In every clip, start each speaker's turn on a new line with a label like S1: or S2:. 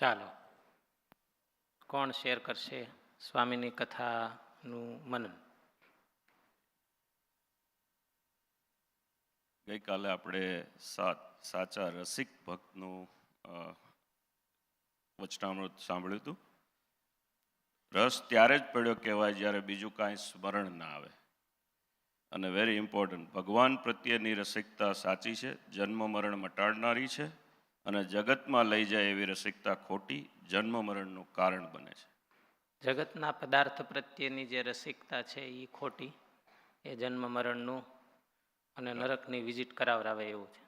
S1: ચાલો, કોણ શેર કરશે સ્વામીની કથાનું મનન?
S2: ગઈકાલે આપણે સાચા રસિક ભક્તનું વચનામૃત સાંભળ્યું હતું. રસ ત્યારે જ પડ્યો કહેવાય જ્યારે બીજું કાંઈ સ્મરણ ના આવે. અને વેરી ઇમ્પોર્ટન્ટ, ભગવાન પ્રત્યેની રસિકતા સાચી છે, જન્મ મરણ મટાડનારી છે, અને જગતમાં લઈ જાય એવી રસિકતા ખોટી, જન્મ મરણનું કારણ બને છે.
S1: જગતના પદાર્થ પ્રત્યેની જે રસિકતા છે એ ખોટી, એ જન્મ મરણનું અને નરકની વિઝિટ કરાવરાવે એવું છે.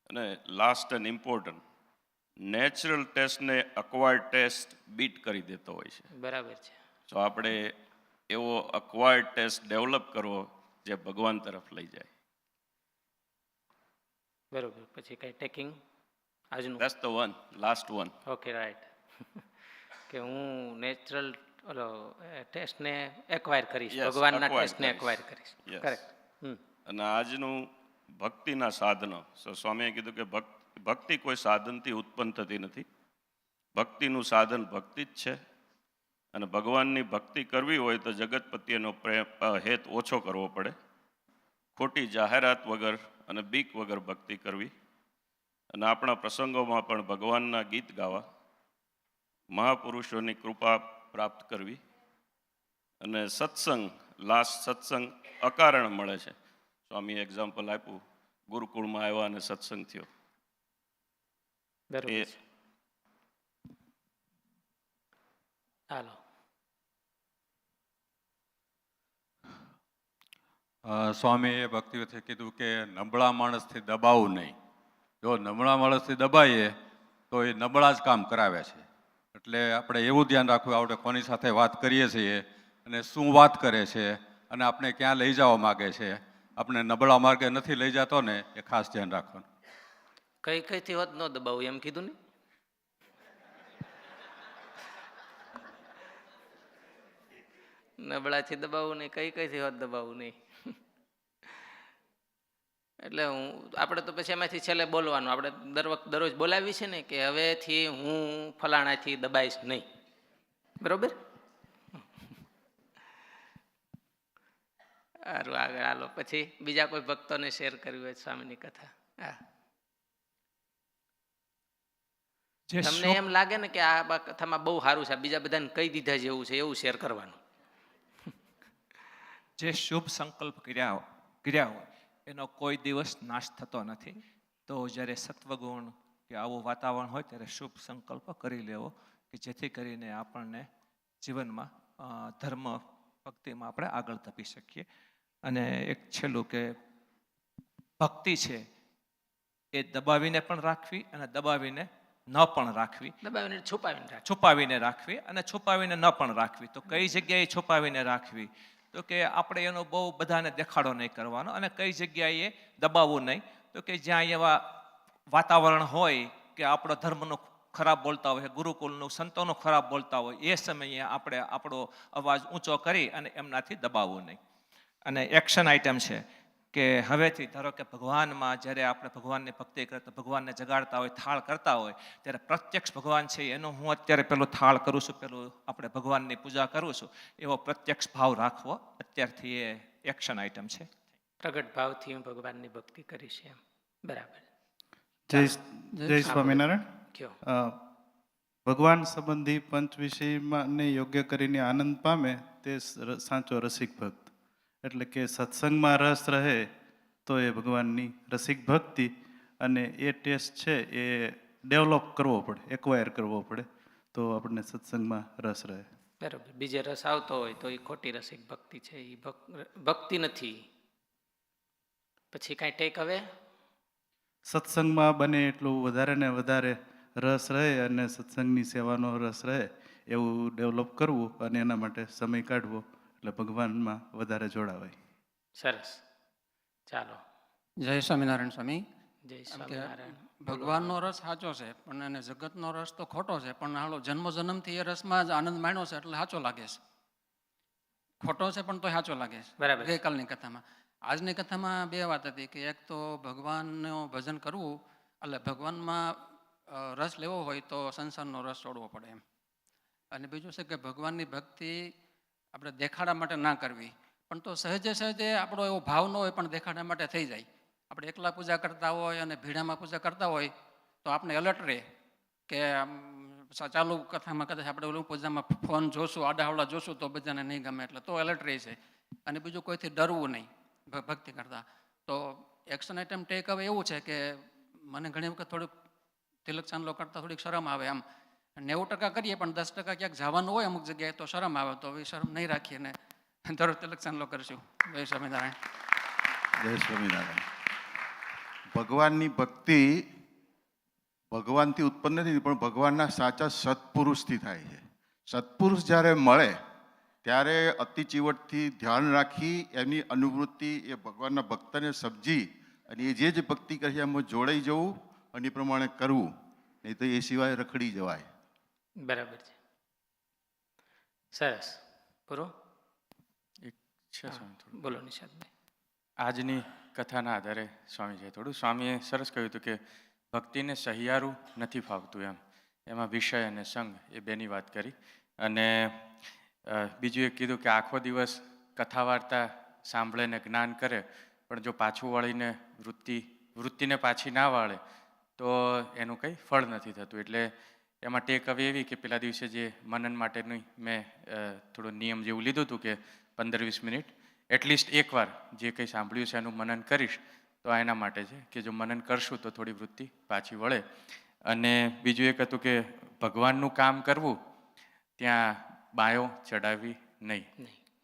S2: અને લાસ્ટ એન્ડ ઇમ્પોર્ટન્ટ, નેચરલ ટેસ્ટને અક્વાયર્ડ ટેસ્ટ બીટ કરી દેતો હોય છે.
S1: બરાબર છે.
S2: તો આપણે એવો અક્વાયર્ડ ટેસ્ટ ડેવલપ કરવો જે ભગવાન તરફ લઈ જાય.
S1: બરોબર. પછી કઈ ટેકિંગ આજનું?
S2: That's the one, last one.
S1: Okay, right. કે હું નેચરલ ટેસ્ટને એક્વાયર કરીશ, ભગવાનના ટેસ્ટને એક્વાયર કરીશ. કરેક્ટ.
S2: અને આજનું ભક્તિના સાધનો, સ્વામીએ કીધું કે ભક્તિ કોઈ સાધનથી ઉત્પન્ન થતી નથી. ભક્તિનું સાધન ભક્તિ જ છે. અને ભગવાનની ભક્તિ કરવી હોય તો જગત પ્રત્યેનો પ્રેમ હેત ઓછો કરવો પડે. ખોટી જાહેરાત વગર અને બીક વગર ભક્તિ કરવી. અને આપણા પ્રસંગોમાં પણ ભગવાનના ગીત ગાવા, મહાપુરુષોની કૃપા પ્રાપ્ત કરવી. અને સત્સંગ, સત્સંગ અકારણ મળે છે. સ્વામી એક્ઝામ્પલ આપ્યું, ગુરુકુળમાં આવ્યા અને સત્સંગ થયો.
S1: હાલો.
S3: સ્વામીએ ભક્તિ વચ્ચે કીધું કે નબળા માણસથી દબાવવું નહીં. જો નબળા માણસથી દબાઈએ તો એ નબળા જ કામ કરાવે છે. એટલે આપણે એવું ધ્યાન રાખવું, આપણે કોની સાથે વાત કરીએ છીએ અને શું વાત કરે છે અને આપણે ક્યાં લઈ જવા માગે છે. આપણે નબળા માર્ગે નથી લઈ જતો ને, એ ખાસ ધ્યાન રાખવાનું.
S1: કઈથી હોત ન દબાવું એમ કીધું ને. નબળાથી દબાવવું નહીં, કઈથી હોત દબાવવું નહીં. એટલે આપણે તો પછી એમાંથી છેલ્લે બોલવાનું, આપણે દરરોજ બોલાવી છે ને કે હવેથી હું ફલાણાથી દબાઈશ નહીં. બરોબર. સારું, આગળ હાલો. પછી બીજા કોઈ ભક્તોને શેર કરવી હોય સ્વામીની કથા? હા, તમને એમ લાગે ને કે આ કથામાં બહુ સારું છે, બીજા બધાને કહી દીધા જેવું છે, એવું શેર કરવાનું.
S4: જે શુભ સંકલ્પ કર્યા હોય એનો કોઈ દિવસ નાશ થતો નથી. તો જ્યારે સત્વગુણ કે આવું વાતાવરણ હોય ત્યારે શુભ સંકલ્પ કરી લેવો, કે જેથી કરીને આપણને જીવનમાં ધર્મ ભક્તિમાં આપણે આગળ ધપી શકીએ. અને એક છેલ્લું કે ભક્તિ છે એ દબાવીને પણ રાખવી અને દબાવીને ન પણ રાખવી, છુપાવીને રાખવી અને છુપાવીને ન પણ રાખવી. તો કઈ જગ્યાએ છુપાવીને રાખવી? તો કે આપણે એનો બહુ બધાને દેખાડો નહીં કરવાનો. અને કઈ જગ્યાએ દબાવવું નહીં? તો કે જ્યાં એવા વાતાવરણ હોય કે આપણો ધર્મનો ખરાબ બોલતા હોય, ગુરુકુલનું સંતોનો ખરાબ બોલતા હોય, એ સમયે આપણે આપણો અવાજ ઊંચો કરી અને એમનાથી દબાવવું નહીં. અને એક્શન આઇટમ છે કે હવેથી ધારો કે ભગવાનમાં જ્યારે આપણે ભગવાનની ભક્તિ કરતા, ભગવાનને જગાડતા હોય, થાળ કરતા હોય, ત્યારે પ્રત્યક્ષ ભગવાન છે એનો હું અત્યારે પેલો થાળ કરું છું, પેલું આપણે ભગવાનની પૂજા કરું છું, એવો પ્રત્યક્ષ ભાવ રાખવો અત્યારથી એ એક્શન આઇટમ છે.
S1: પ્રગટ ભાવથી હું ભગવાનની ભક્તિ કરીશ એમ. બરાબર.
S5: જય સ્વામિનારાયણ. ભગવાન સંબંધી પંચ વિષયમાં યોગ્ય કરીને આનંદ પામે તે સાચો રસિક ભક્ત. એટલે કે સત્સંગમાં રસ રહે તો એ ભગવાનની રસિક ભક્તિ. અને એ ટેસ્ટ છે એ ડેવલપ કરવો પડે, એક્વાયર કરવો પડે, તો આપણને સત્સંગમાં રસ રહે.
S1: બરાબર. બીજે રસ આવતો હોય તો એ ખોટી રસિક ભક્તિ છે, એ ભક્તિ નથી. પછી કાંઈ ટેક હવે
S5: સત્સંગમાં બને એટલું વધારે ને વધારે રસ રહે અને સત્સંગની સેવાનો રસ રહે એવું ડેવલપ કરવું, અને એના માટે સમય કાઢવો, એટલે ભગવાનમાં વધારે જોડાવાય.
S1: સરસ. ચાલો.
S6: જય સ્વામિનારાયણ સ્વામી.
S1: જય સ્વામિનારાયણ.
S6: ભગવાનનો રસ સાચો છે, પણ એને જગતનો રસ તો ખોટો છે. પણ હાલો જન્મ જન્મથી એ રસમાં જ આનંદ માણ્યો છે એટલે સાચો લાગે છે. ખોટો છે પણ તો સાચો લાગે છે.
S1: બરાબર.
S6: ગઈકાલની કથામાં, આજની કથામાં બે વાત હતી કે એક તો ભગવાનનું ભજન કરવું એટલે ભગવાનમાં રસ લેવો હોય તો સંસારનો રસ છોડવો પડે એમ. અને બીજું છે કે ભગવાનની ભક્તિ આપણે દેખાડા માટે ના કરવી, પણ તો સહેજે સહેજે આપણો એવો ભાવ ન હોય પણ દેખાડા માટે થઈ જાય. આપણે એકલા પૂજા કરતા હોય અને ભીડામાં પૂજા કરતા હોય તો આપણે એલર્ટ રહે કે ચાલુ કથામાં કદાચ આપણે ઓલું પૂજામાં ફોન જોશું, આડાહવડા જોશું તો બધાને નહીં ગમે, એટલે તો એલર્ટ રહે છે. અને બીજું કોઈથી ડરવું નહીં ભક્તિ કરતાં. તો એક્શન આઇટમ ટેક હવે એવું છે કે મને ઘણી વખત થોડુંક તિલક ચાંદલો કરતાં થોડીક શરમ આવે. આમ 90% કરીએ પણ 10% ક્યાંક જવાનું હોય અમુક જગ્યાએ તો શરમ આવે, તો એ શરમ નહીં રાખીએ ને દરરોજ તિલક ચાંદલો કરશું. જય સ્વામિનારાયણ.
S7: જય સ્વામિનારાયણ. ભગવાનની ભક્તિ ભગવાનથી ઉત્પન્ન નથી, પણ ભગવાનના સાચા સત્પુરુષથી થાય છે. સત્પુરુષ જ્યારે મળે ત્યારે અતિ ચીવટથી ધ્યાન રાખી એની અનુવૃત્તિ એ ભગવાનના ભક્તને સમજી અને એ જે ભક્તિ કરે છે એમાં જોડાઈ જવું અને એ પ્રમાણે કરવું, નહીં તો એ સિવાય રખડી જવાય.
S1: બરાબર છે. સરસ. પૂરો
S8: એક છે સ્વામી થોડું.
S1: બોલો નિશાદભાઈ.
S8: આજની કથાના આધારે સ્વામીજીએ થોડું, સ્વામીએ સરસ કહ્યું હતું કે ભક્તિને સહિયારું નથી ફાવતું એમ, એમાં વિષય અને સંગ એ બેની વાત કરી. અને બીજું એક કીધું કે આખો દિવસ કથા વાર્તા સાંભળે ને જ્ઞાન કરે, પણ જો પાછું વળીને વૃત્તિને પાછી ના વાળે તો એનું કંઈ ફળ નથી થતું. એટલે એમાં ટેક હવે એવી કે પેલા દિવસે જે મનન માટેનું મેં થોડો નિયમ જેવું લીધું હતું કે 15-20 મિનિટ એટલીસ્ટ એકવાર જે કંઈ સાંભળ્યું છે એનું મનન કરીશ, તો આ એના માટે છે કે જો મનન કરશું તો થોડી વૃત્તિ પાછી વળે. અને બીજું એક હતું કે ભગવાનનું કામ કરવું ત્યાં બાયો ચડાવવી નહીં.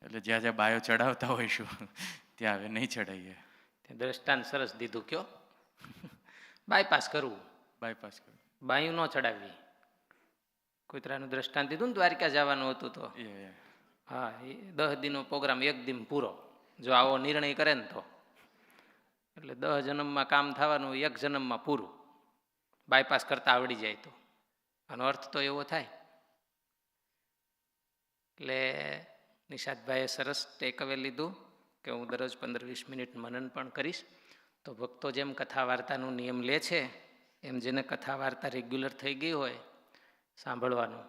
S8: એટલે જ્યાં જ્યાં બાયો ચડાવતા હોઈશું ત્યાં હવે નહીં ચડાવીએ.
S1: તે દ્રષ્ટાંત સરસ દીધું. કયો બાયપાસ કરવું,
S8: બાયપાસ કરવું,
S1: બાયું ન ચડાવવી. કૂતરાનું દ્રષ્ટાંત દીધું ને, દ્વારિકા જવાનું હતું તો હા, એ 10 દિનનો પ્રોગ્રામ 1 દિન પૂરો. જો આવો નિર્ણય કરે ને તો એટલે 10 જન્મમાં કામ થવાનું 1 જન્મમાં પૂરું. બાયપાસ કરતા આવડી જાય તો આનો અર્થ તો એવો થાય. એટલે નિષાદભાઈએ સરસ ટેક અવે લીધું કે હું દરરોજ 15-20 મિનિટ મનન પણ કરીશ. તો ભક્તો જેમ કથા વાર્તાનો નિયમ લે છે એમ જેને કથા વાર્તા રેગ્યુલર થઈ ગઈ હોય સાંભળવાનું,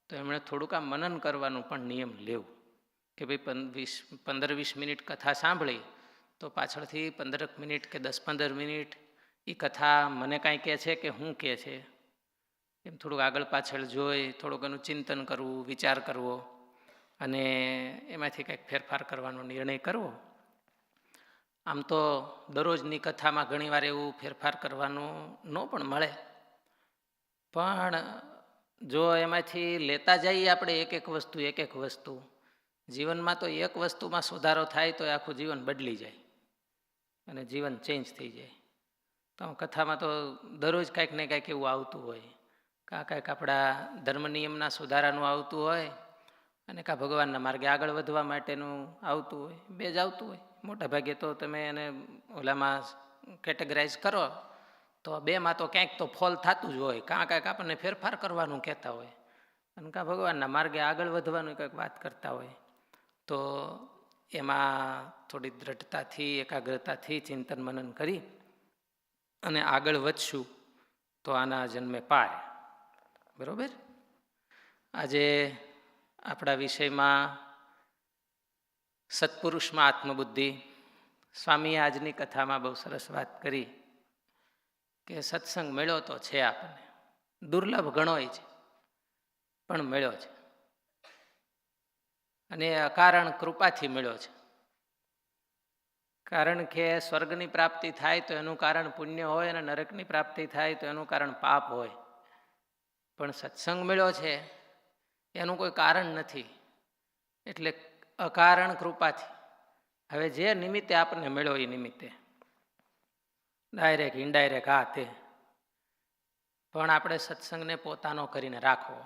S1: તો એમણે થોડુંક આ મનન કરવાનું પણ નિયમ લેવું કે ભાઈ 15-20 મિનિટ કથા સાંભળી તો પાછળથી 15 મિનિટ કે 10-15 મિનિટ એ કથા મને કાંઈ કહે છે કે શું કહે છે એમ થોડુંક આગળ પાછળ જોઈ થોડુંક એનું ચિંતન કરવું, વિચાર કરવો અને એમાંથી કંઈક ફેરફાર કરવાનો નિર્ણય કરવો. આમ તો દરરોજની કથામાં ઘણીવાર એવું ફેરફાર કરવાનું ન પણ મળે, પણ જો એમાંથી લેતા જઈએ આપણે એક એક વસ્તુ જીવનમાં, તો એક વસ્તુમાં સુધારો થાય તો આખું જીવન બદલી જાય અને જીવન ચેન્જ થઈ જાય. તો કથામાં તો દરરોજ કાંઈક ને કાંઈક એવું આવતું હોય, કાંઈક આપણા ધર્મ નિયમના સુધારાનું આવતું હોય અને કાં ભગવાનના માર્ગે આગળ વધવા માટેનું આવતું હોય. બે જ આવતું હોય. મોટા ભાગે તો તમે એને ઓલામાં કેટેગરાઇઝ કરો તો બેમાં તો ક્યાંક તો ફોલ થતું જ હોય, કાંઈક આપણને ફેરફાર કરવાનું કહેતા હોય અને કાં ભગવાનના માર્ગે આગળ વધવાનું કંઈક વાત કરતા હોય. તો એમાં થોડી દ્રઢતાથી, એકાગ્રતાથી ચિંતન મનન કરી અને આગળ વધશું તો આના જન્મે પાર. બરાબર. આજે આપણા વિષયમાં સત્પુરુષમાં આત્મબુદ્ધિ. સ્વામીએ આજની કથામાં બહુ સરસ વાત કરી કે સત્સંગ મળ્યો તો છે આપણને, દુર્લભ ઘણોય છે પણ મળ્યો છે અને અકારણ કૃપાથી મળ્યો છે. કારણ કે સ્વર્ગની પ્રાપ્તિ થાય તો એનું કારણ પુણ્ય હોય અને નરકની પ્રાપ્તિ થાય તો એનું કારણ પાપ હોય, પણ સત્સંગ મળ્યો છે એનું કોઈ કારણ નથી. એટલે અકારણ કૃપાથી હવે જે નિમિત્તે આપણને મળ્યો એ નિમિત્તે ડાયરેક્ટ ઇનડાયરેક્ટ આ તે, પણ આપણે સત્સંગને પોતાનો કરીને રાખવો,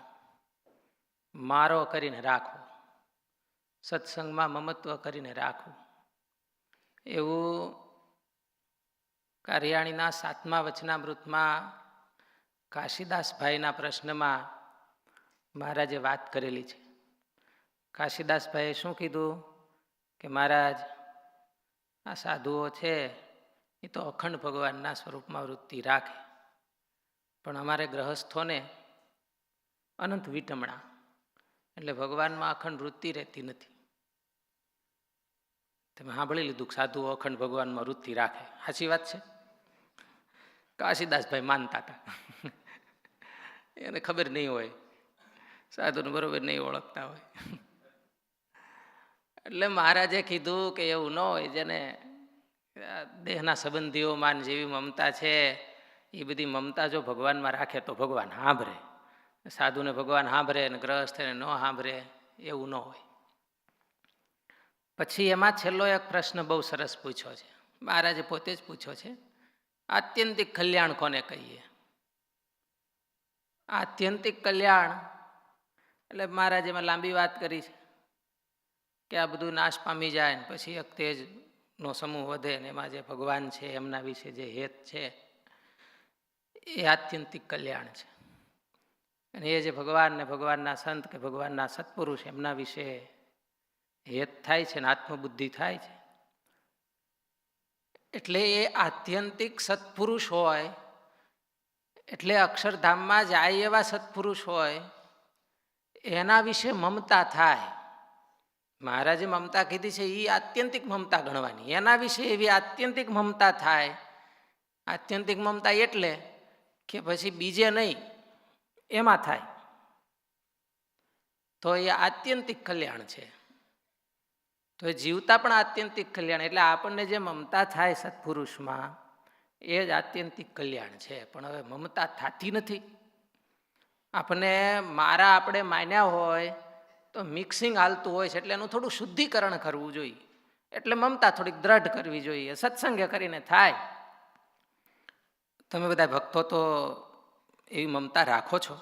S1: મારો કરીને રાખવો, સત્સંગમાં મમત્વ કરીને રાખવું. એવું કારિયાણીના 7મા વચનામૃતમાં કાશીદાસભાઈના પ્રશ્નમાં મહારાજે વાત કરેલી છે. કાશીદાસભાઈએ શું કીધું કે મહારાજ આ સાધુઓ છે એ તો અખંડ ભગવાનના સ્વરૂપમાં વૃત્તિ રાખે પણ અમારે ગ્રહસ્થોને અનંત વિટમણા, એટલે ભગવાનમાં અખંડ વૃત્તિ રહેતી નથી. તમે સાંભળી લીધું કે સાધુઓ અખંડ ભગવાનમાં વૃત્તિ રાખે. સાચી વાત છે? કાશીદાસભાઈ માનતા હતા. એને ખબર નહીં હોય, સાધુને બરોબર નહીં ઓળખતા હોય. એટલે મહારાજે કીધું કે એવું ન હોય, જેને દેહના સંબંધીઓમાં જેવી મમતા છે એ બધી મમતા જો ભગવાનમાં રાખે તો ભગવાન સાંભળે. સાધુને ભગવાન સાંભળે અને ગ્રહસ્થને ન સાંભળે એવું ન હોય. પછી એમાં છેલ્લો એક પ્રશ્ન બહુ સરસ પૂછ્યો છે, મહારાજે પોતે જ પૂછ્યો છે. આત્યંતિક કલ્યાણ કોને કહીએ? આત્યંતિક કલ્યાણ એટલે મહારાજે એમાં લાંબી વાત કરી છે કે આ બધું નાશ પામી જાય ને પછી એક તેજનો સમૂહ વધે ને એમાં જે ભગવાન છે એમના વિશે જે હેત છે એ આત્યંતિક કલ્યાણ છે. અને એ જે ભગવાન ને ભગવાનના સંત કે ભગવાનના સત્પુરુષ એમના વિશે હેત થાય છે ને આત્મબુદ્ધિ થાય છે, એટલે એ આત્યંતિક સત્પુરુષ હોય, એટલે અક્ષરધામમાં જાય એવા સત્પુરુષ હોય એના વિશે મમતા થાય. મહારાજે મમતા કીધી છે એ આત્યંતિક મમતા ગણવાની, એના વિશે એવી આત્યંતિક મમતા થાય. આત્યંતિક મમતા એટલે કે પછી બીજે નહીં એમાં થાય તો એ આત્યંતિક કલ્યાણ છે. તો એ જીવતા પણ આત્યંતિક કલ્યાણ, એટલે આપણને જે મમતા થાય સત્પુરુષમાં એ જ આત્યંતિક કલ્યાણ છે. પણ હવે મમતા થતી નથી. આપણને આપણે માન્યા હોય તો મિક્સિંગ હાલતું હોય છે, એટલે એનું થોડું શુદ્ધિકરણ કરવું જોઈએ. એટલે મમતા થોડીક દ્રઢ કરવી જોઈએ, સત્સંગે કરીને થાય. તમે બધા ભક્તો તો એવી મમતા રાખો છો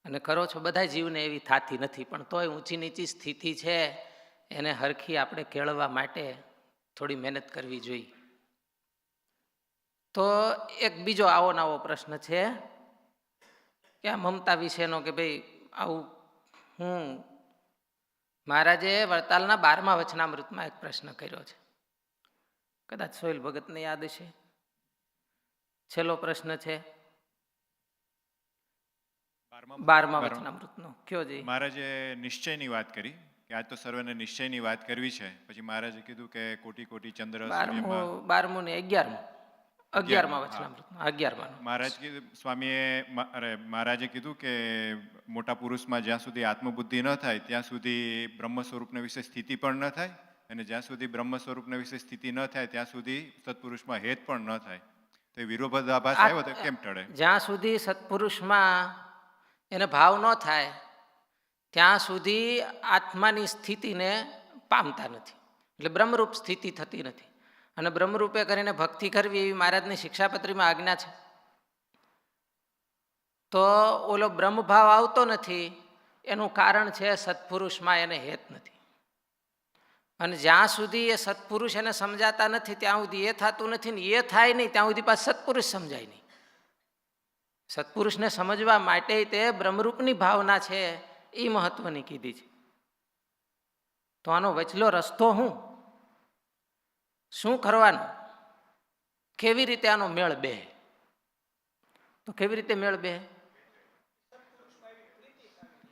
S1: અને કરો છો, બધા જીવને એવી થતી નથી, પણ તોય ઊંચી નીચી સ્થિતિ છે એને હરખી આપણે કેળવવા માટે થોડી મહેનત કરવી જોઈએ. તો એક બીજો આવો નવો પ્રશ્ન છે કે આ મમતા વિશેનો, કે ભાઈ આવું મહારાજે વડતાલના 12મા વચનામૃતમાં એક પ્રશ્ન કર્યો છે, કદાચ સોહેલ ભગતને યાદ હશે. છેલ્લો પ્રશ્ન છે 12મા વચનામૃતનો. કયો જી?
S9: મહારાજે નિશ્ચયની વાત કરી કે આજ તો સર્વને નિશ્ચયની વાત કરવી છે. પછી મહારાજે કીધું કે કોટી કોટી ચંદ્ર
S1: 12મું ને 11મા વચનામૃતમાં 11મા
S9: મહારાજ મહારાજે કીધું કે મોટા પુરુષમાં જ્યાં સુધી આત્મબુદ્ધિ ન થાય ત્યાં સુધી બ્રહ્મ સ્વરૂપને વિશે સ્થિતિ પણ ન થાય, અને જ્યાં સુધી બ્રહ્મ સ્વરૂપને વિશે સ્થિતિ ન થાય ત્યાં સુધી સત્પુરુષમાં હેત પણ ન થાય. તો એ વિરોધાભાસ આવ્યો તો કેમ ટળે?
S1: જ્યાં સુધી સત્પુરુષમાં એને ભાવ ન થાય ત્યાં સુધી આત્માની સ્થિતિને પામતા નથી, એટલે બ્રહ્મરૂપ સ્થિતિ થતી નથી. અને બ્રહ્મરૂપે કરીને ભક્તિ કરવી એવી મહારાજની શિક્ષાપત્રીમાં આજ્ઞા છે. તો ઓલો બ્રહ્મભાવ આવતો નથી એનું કારણ છે સત્પુરુષમાં એને હેત નથી. અને જ્યાં સુધી એ સત્પુરુષ એને સમજાતા નથી ત્યાં સુધી એ થતું નથી, ને એ થાય નહીં ત્યાં સુધી પાછું સત્પુરુષ સમજાય નહીં. સત્પુરુષને સમજવા માટે તે બ્રહ્મરૂપની ભાવના છે એ મહત્વની કીધી છે. તો આનો વચલો રસ્તો શું કરવાનું? કેવી રીતે આનો મેળ બે? તો કેવી રીતે મેળ બે?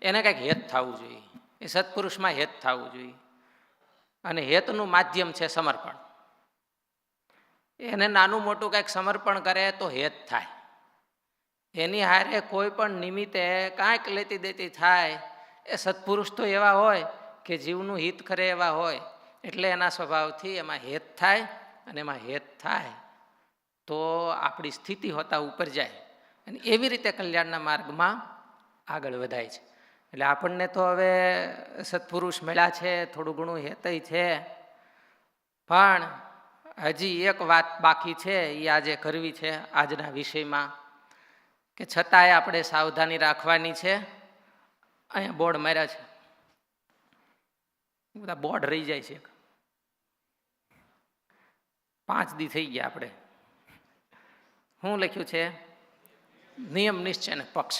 S1: એને કંઈક હેત થવું જોઈએ, એ સત્પુરુષમાં હેત થવું જોઈએ. અને હેતનું માધ્યમ છે સમર્પણ. એને નાનું મોટું કંઈક સમર્પણ કરે તો હેત થાય. એની હારે કોઈ પણ નિમિત્તે કાંઈક લેતી દેતી થાય, એ સત્પુરુષ તો એવા હોય કે જીવનું હિત કરે એવા હોય, એટલે એના સ્વભાવથી એમાં હેત થાય. અને એમાં હેત થાય તો આપણી સ્થિતિ હોતા ઉપર જાય, અને એવી રીતે કલ્યાણના માર્ગમાં આગળ વધાય છે. એટલે આપણને તો હવે સત્પુરુષ મળ્યા છે, થોડું ઘણું હેતય છે, પણ હજી એક વાત બાકી છે એ આજે કરવી છે આજના વિષયમાં, કે છતાંય આપણે સાવધાની રાખવાની છે. અહીંયા બોર્ડ માર્યા છે, બધા બોર્ડ રહી જાય છે. 5 દી થઈ ગયા. આપણે શું લખ્યું છે? નિયમ નિશ્ચય અને પક્ષ,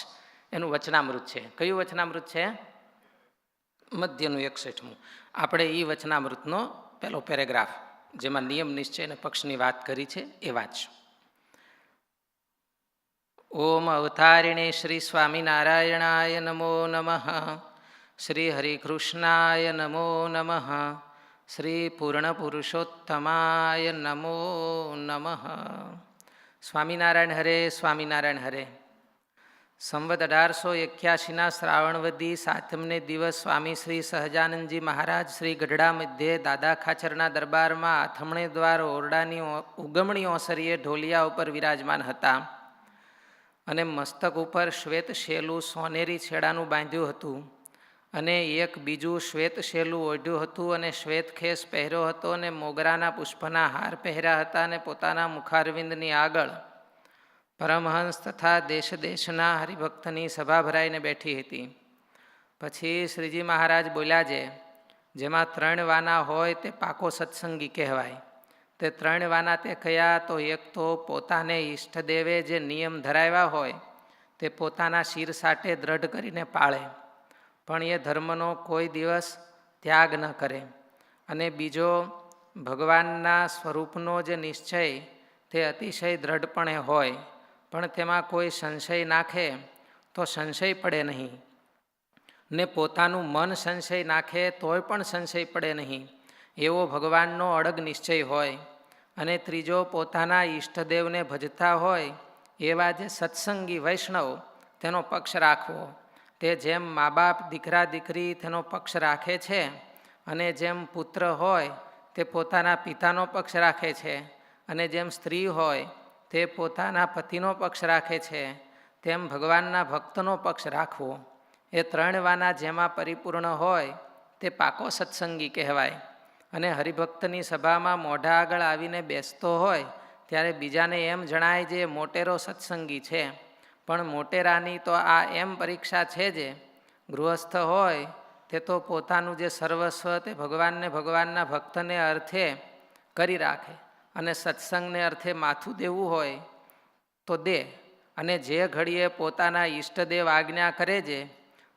S1: એનું વચનામૃત છે. કયું વચનામૃત છે? મધ્યનું 61મું. આપણે એ વચનામૃતનો પહેલો પેરેગ્રાફ જેમાં નિયમ નિશ્ચય અને પક્ષની વાત કરી છે એ વાંચશું. ઓમ અવતારિણે શ્રી સ્વામિનારાયણાય નમો નમઃ. શ્રી હરિકૃષ્ણાય નમો નમઃ. શ્રી પૂર્ણ પુરુષોત્તમાય નમો નમઃ. સ્વામિનારાયણ હરે, સ્વામિનારાયણ હરે. સંવત 1881 શ્રાવણવદી 7મને દિવસ સ્વામી શ્રી સહજાનંદજી મહારાજ શ્રી ગઢડા મધ્યે દાદા ખાચરના દરબારમાં આથમણે દ્વાર ઓરડાની ઉગમણી ઓસરીએ ઢોલિયા ઉપર વિરાજમાન હતા અને મસ્તક ઉપર શ્વેત શેલું સોનેરી છેડાનું બાંધ્યું હતું અને એક બીજું શ્વેત શેલું ઓઢ્યું હતું અને શ્વેત ખેસ પહેર્યો હતો અને મોગરાના પુષ્પના હાર પહેર્યા હતા અને પોતાના મુખારવિંદની આગળ પરમહંસ તથા દેશ દેશના હરિભક્તની સભા ભરાઈને બેઠી હતી. પછી શ્રીજી મહારાજ બોલ્યા છે, જેમાં 3 વાના હોય તે પાકો સત્સંગી કહેવાય. તે 3 વાના તે કયા? તો એક તો પોતાને ઈષ્ટદેવે જે નિયમ ધરાવ્યા હોય તે પોતાના શિર સાટે દ્રઢ કરીને પાળે, પણ એ ધર્મનો કોઈ દિવસ ત્યાગ ન કરે. અને બીજો, ભગવાનના સ્વરૂપનો જે નિશ્ચય તે અતિશય દ્રઢપણે હોય, પણ તેમાં કોઈ સંશય નાખે તો સંશય પડે નહીં, ને પોતાનું મન સંશય નાખે તોય પણ સંશય પડે નહીં, એવો ભગવાનનો અડગ નિશ્ચય હોય. અને ત્રીજો, પોતાના ઈષ્ટદેવને ભજતા હોય એવા જે સત્સંગી વૈષ્ણવ તેનો પક્ષ રાખવો. તે જેમ મા બાપ દીકરા દીકરી તેનો પક્ષ રાખે છે અને જેમ પુત્ર હોય તે પોતાના પિતાનો પક્ષ રાખે છે અને જેમ સ્ત્રી હોય તે પોતાના પતિનો પક્ષ રાખે છે, તેમ ભગવાનના ભક્તનો પક્ષ રાખવો. એ 3 વાના જેમાં પરિપૂર્ણ હોય તે પાકો સત્સંગી કહેવાય. અને હરિભક્તની સભામાં મોઢા આગળ આવીને બેસતો હોય ત્યારે બીજાને એમ જણાય જે મોટેરો સત્સંગી છે, પણ મોટેરાની તો આ એમ પરીક્ષા છે જે ગૃહસ્થ હોય તે તો પોતાનું જે સર્વસ્વ તે ભગવાનને ભગવાનના ભક્તને અર્થે કરી રાખે, અને સત્સંગને અર્થે માથું દેવું હોય તો દે. અને જે ઘડીએ પોતાના ઈષ્ટદેવ આજ્ઞા કરે છે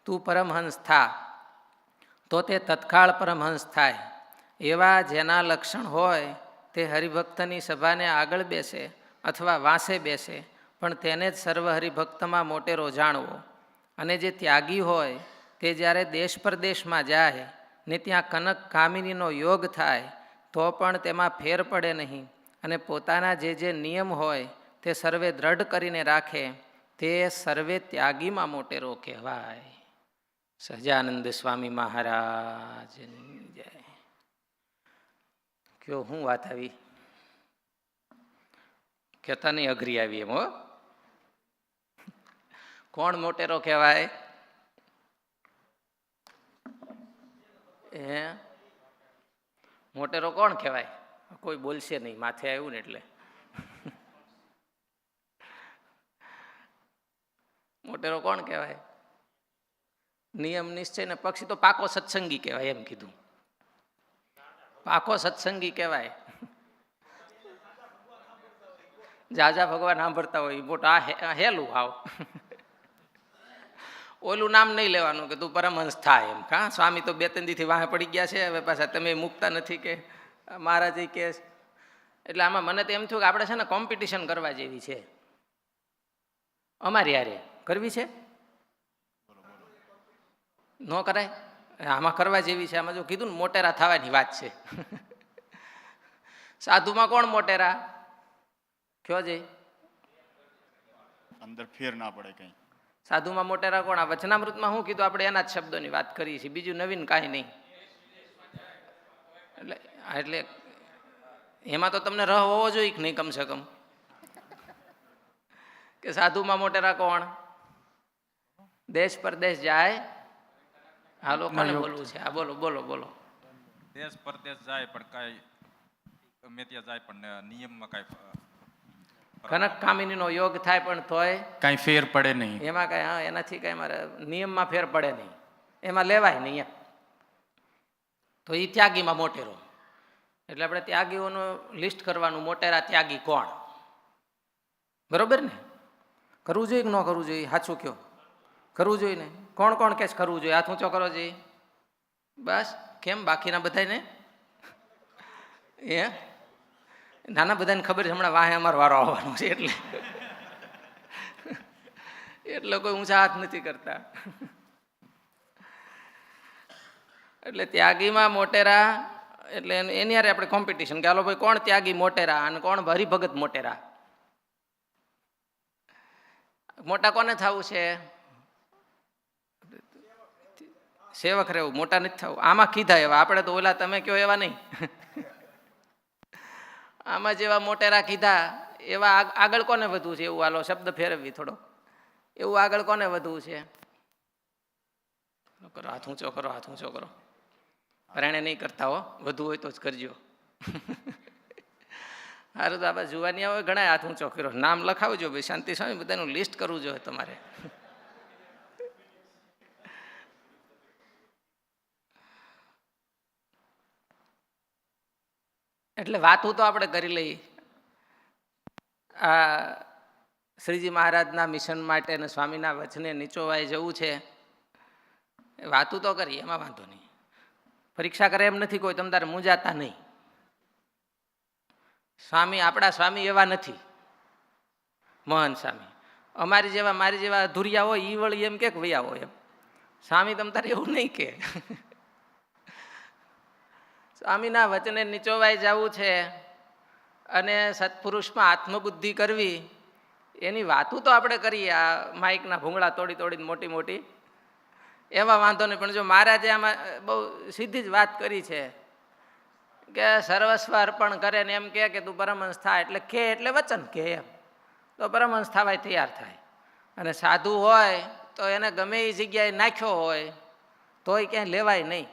S1: તું પરમહંસ થા, તો તે તત્કાળ પરમહંસ થાય. એવા જેના લક્ષણ હોય તે હરિભક્તની સભાને આગળ બેસે અથવા વાંસે બેસે, પણ તેને જ સર્વ હરિભક્તમાં મોટેરો જાણવો. અને જે ત્યાગી હોય તે જ્યારે દેશ પરદેશમાં જાય ને ત્યાં કનક કામિનીનો યોગ થાય તો પણ તેમાં ફેર પડે નહીં, અને પોતાના જે નિયમ હોય તે સર્વે દ્રઢ કરીને રાખે, તે સર્વે ત્યાગીમાં મોટેરો કહેવાય. સહજાનંદ સ્વામી મહારાજની જય. કયો હું વાત આવી? કહેતા નહીં અઘરી આવી એમ. હો, કોણ મોટેરો કહેવાય? મોટેરો કોણ કહેવાય? કોઈ બોલશે નહીં, માથે આવ્યું ને એટલે. મોટેરો કોણ કહેવાય? નિયમ નિશ્ચય ને પક્ષી તો પાકો સત્સંગી કહેવાય એમ કીધું. પાકો સત્સંગી કહેવાય. જાજા ભગવાન સાંભળતા હોય મોટા હેલું હાવ. ઓલું નામ નહીં લેવાનું કે તું પરમહંસ થાય એમ. કા સ્વામી તો 2-3 દીથી વાહે પડી ગયા છે, હવે પાછા તમે મૂકતા નથી કે મહારાજ કે. એટલે આમાં મને તો એમ થયું કે આપણે છે ને કોમ્પિટિશન કરવા જેવી છે. અમારી યારે કરવી છે? ન કરાય? આમાં કરવા જેવી છે. આમાં જો કીધું ને મોટેરા થવાની વાત છે. સાધુમાં કોણ મોટેરા? કયો છે?
S9: અંદર ફેર ના પડે કઈ.
S1: સાધુમાં મોટેરા કોણ? આ વચનામૃતમાં શું કીધું? આપણે એના જ શબ્દોની વાત કરીએ છીએ, બીજું નવીન કાંઈ નહીં. એટલે એમાં તો તમને રહ હોવો જોઈએ કે નહીં, કમસે કમ. કે સાધુમાં મોટેરા કોણ? દેશ પરદેશ જાય. હા, લોકોને બોલવું છે. હા, બોલો બોલો બોલો.
S3: દેશ પરદેશ જાય પણ કાંઈ ગમે ત્યાં જાય પણ નિયમમાં કાંઈ
S1: કનક કામિનીનો યોગ થાય પણ તોય
S8: કાંઈ ફેર પડે નહીં.
S1: એમાં કાંઈ, હા, એનાથી કાંઈ મારે નિયમમાં ફેર પડે નહીં, એમાં લેવાય નહીં. તો એ ત્યાગીમાં મોટેરો. એટલે આપણે ત્યાગીઓનું લિસ્ટ કરવાનું, મોટેરા ત્યાગી કોણ? બરોબર ને? કરવું જોઈએ કે ન કરવું જોઈએ? સાચું કયો? કરવું જોઈએ ને? કોણ કોણ કેસ કરવું જોઈએ? હાથ ઊંચો કરો જોઈએ. બસ. કેમ બાકીના બધાને? નાના બધાને ખબર છે હમણાં વાહે અમારો વારો આવવાનો છે એટલે એટલે કોઈ ઊંચા હાથ નથી કરતા. એટલે ત્યાગીમાં મોટેરા એટલે એની હારે આપણે કોમ્પિટિશન કે હાલો ભાઈ કોણ ત્યાગી મોટેરા અને કોણ હરિભગત મોટેરા. મોટા કોને થવું છે? સેવક રહેવું, મોટા નથી થવું. આમાં કીધા એવા, આપણે તો ઓલા તમે કહો એવા નહીં. આમાં જેવા મોટેરા કીધા એવા આગળ કોને વધવું છે? એવું હાલો શબ્દ ફેરવવી થોડો. એવું આગળ કોને વધવું છે? કરો હાથ ઊંચો કરો, હાથ ઊંચો કરો. પરણે નહીં કરતા હો, વધુ હોય તો જ કરજો. સારું, તો આપણે જુવાની હોય ઘણા હાથ ઊંચો કર્યો. નામ લખાવજો ભાઈ, શાંતિ સ્વામી બધાનું લિસ્ટ કરવું જોઈએ તમારે. એટલે વાતું તો આપણે કરી લઈએ. આ શ્રીજી મહારાજના મિશન માટે અને સ્વામીના વચને નીચોવાઈ જવું છે, વાતું તો કરીએ, એમાં વાંધો નહીં. પરીક્ષા કરે એમ નથી કોઈ, તમ તારે મૂંઝાતા નહીં. સ્વામી આપણા સ્વામી એવા નથી, મહાન સ્વામી. અમારી જેવા મારી જેવા અધૂરિયા હોય ઈ વળી એમ કે વૈયા હોય એમ. સ્વામી તમ તારે એવું નહીં કે. સ્વામીના વચને નીચોવાઈ જવું છે અને સત્પુરુષમાં આત્મબુદ્ધિ કરવી, એની વાતું તો આપણે કરીએ. આ માઇકના ભૂંગળા તોડી તોડીને મોટી મોટી, એમાં વાંધો નહીં. પણ જો મહારાજે આમાં બહુ સીધી જ વાત કરી છે કે સર્વસ્વ અર્પણ કરે ને એમ કે તું પરમહંસ થાય, એટલે કે એટલે વચન કે એમ તો પરમહંસ થવાય તૈયાર થાય. અને સાધુ હોય તો એને ગમે એ જગ્યાએ નાખ્યો હોય તોય ક્યાંય લેવાય નહીં.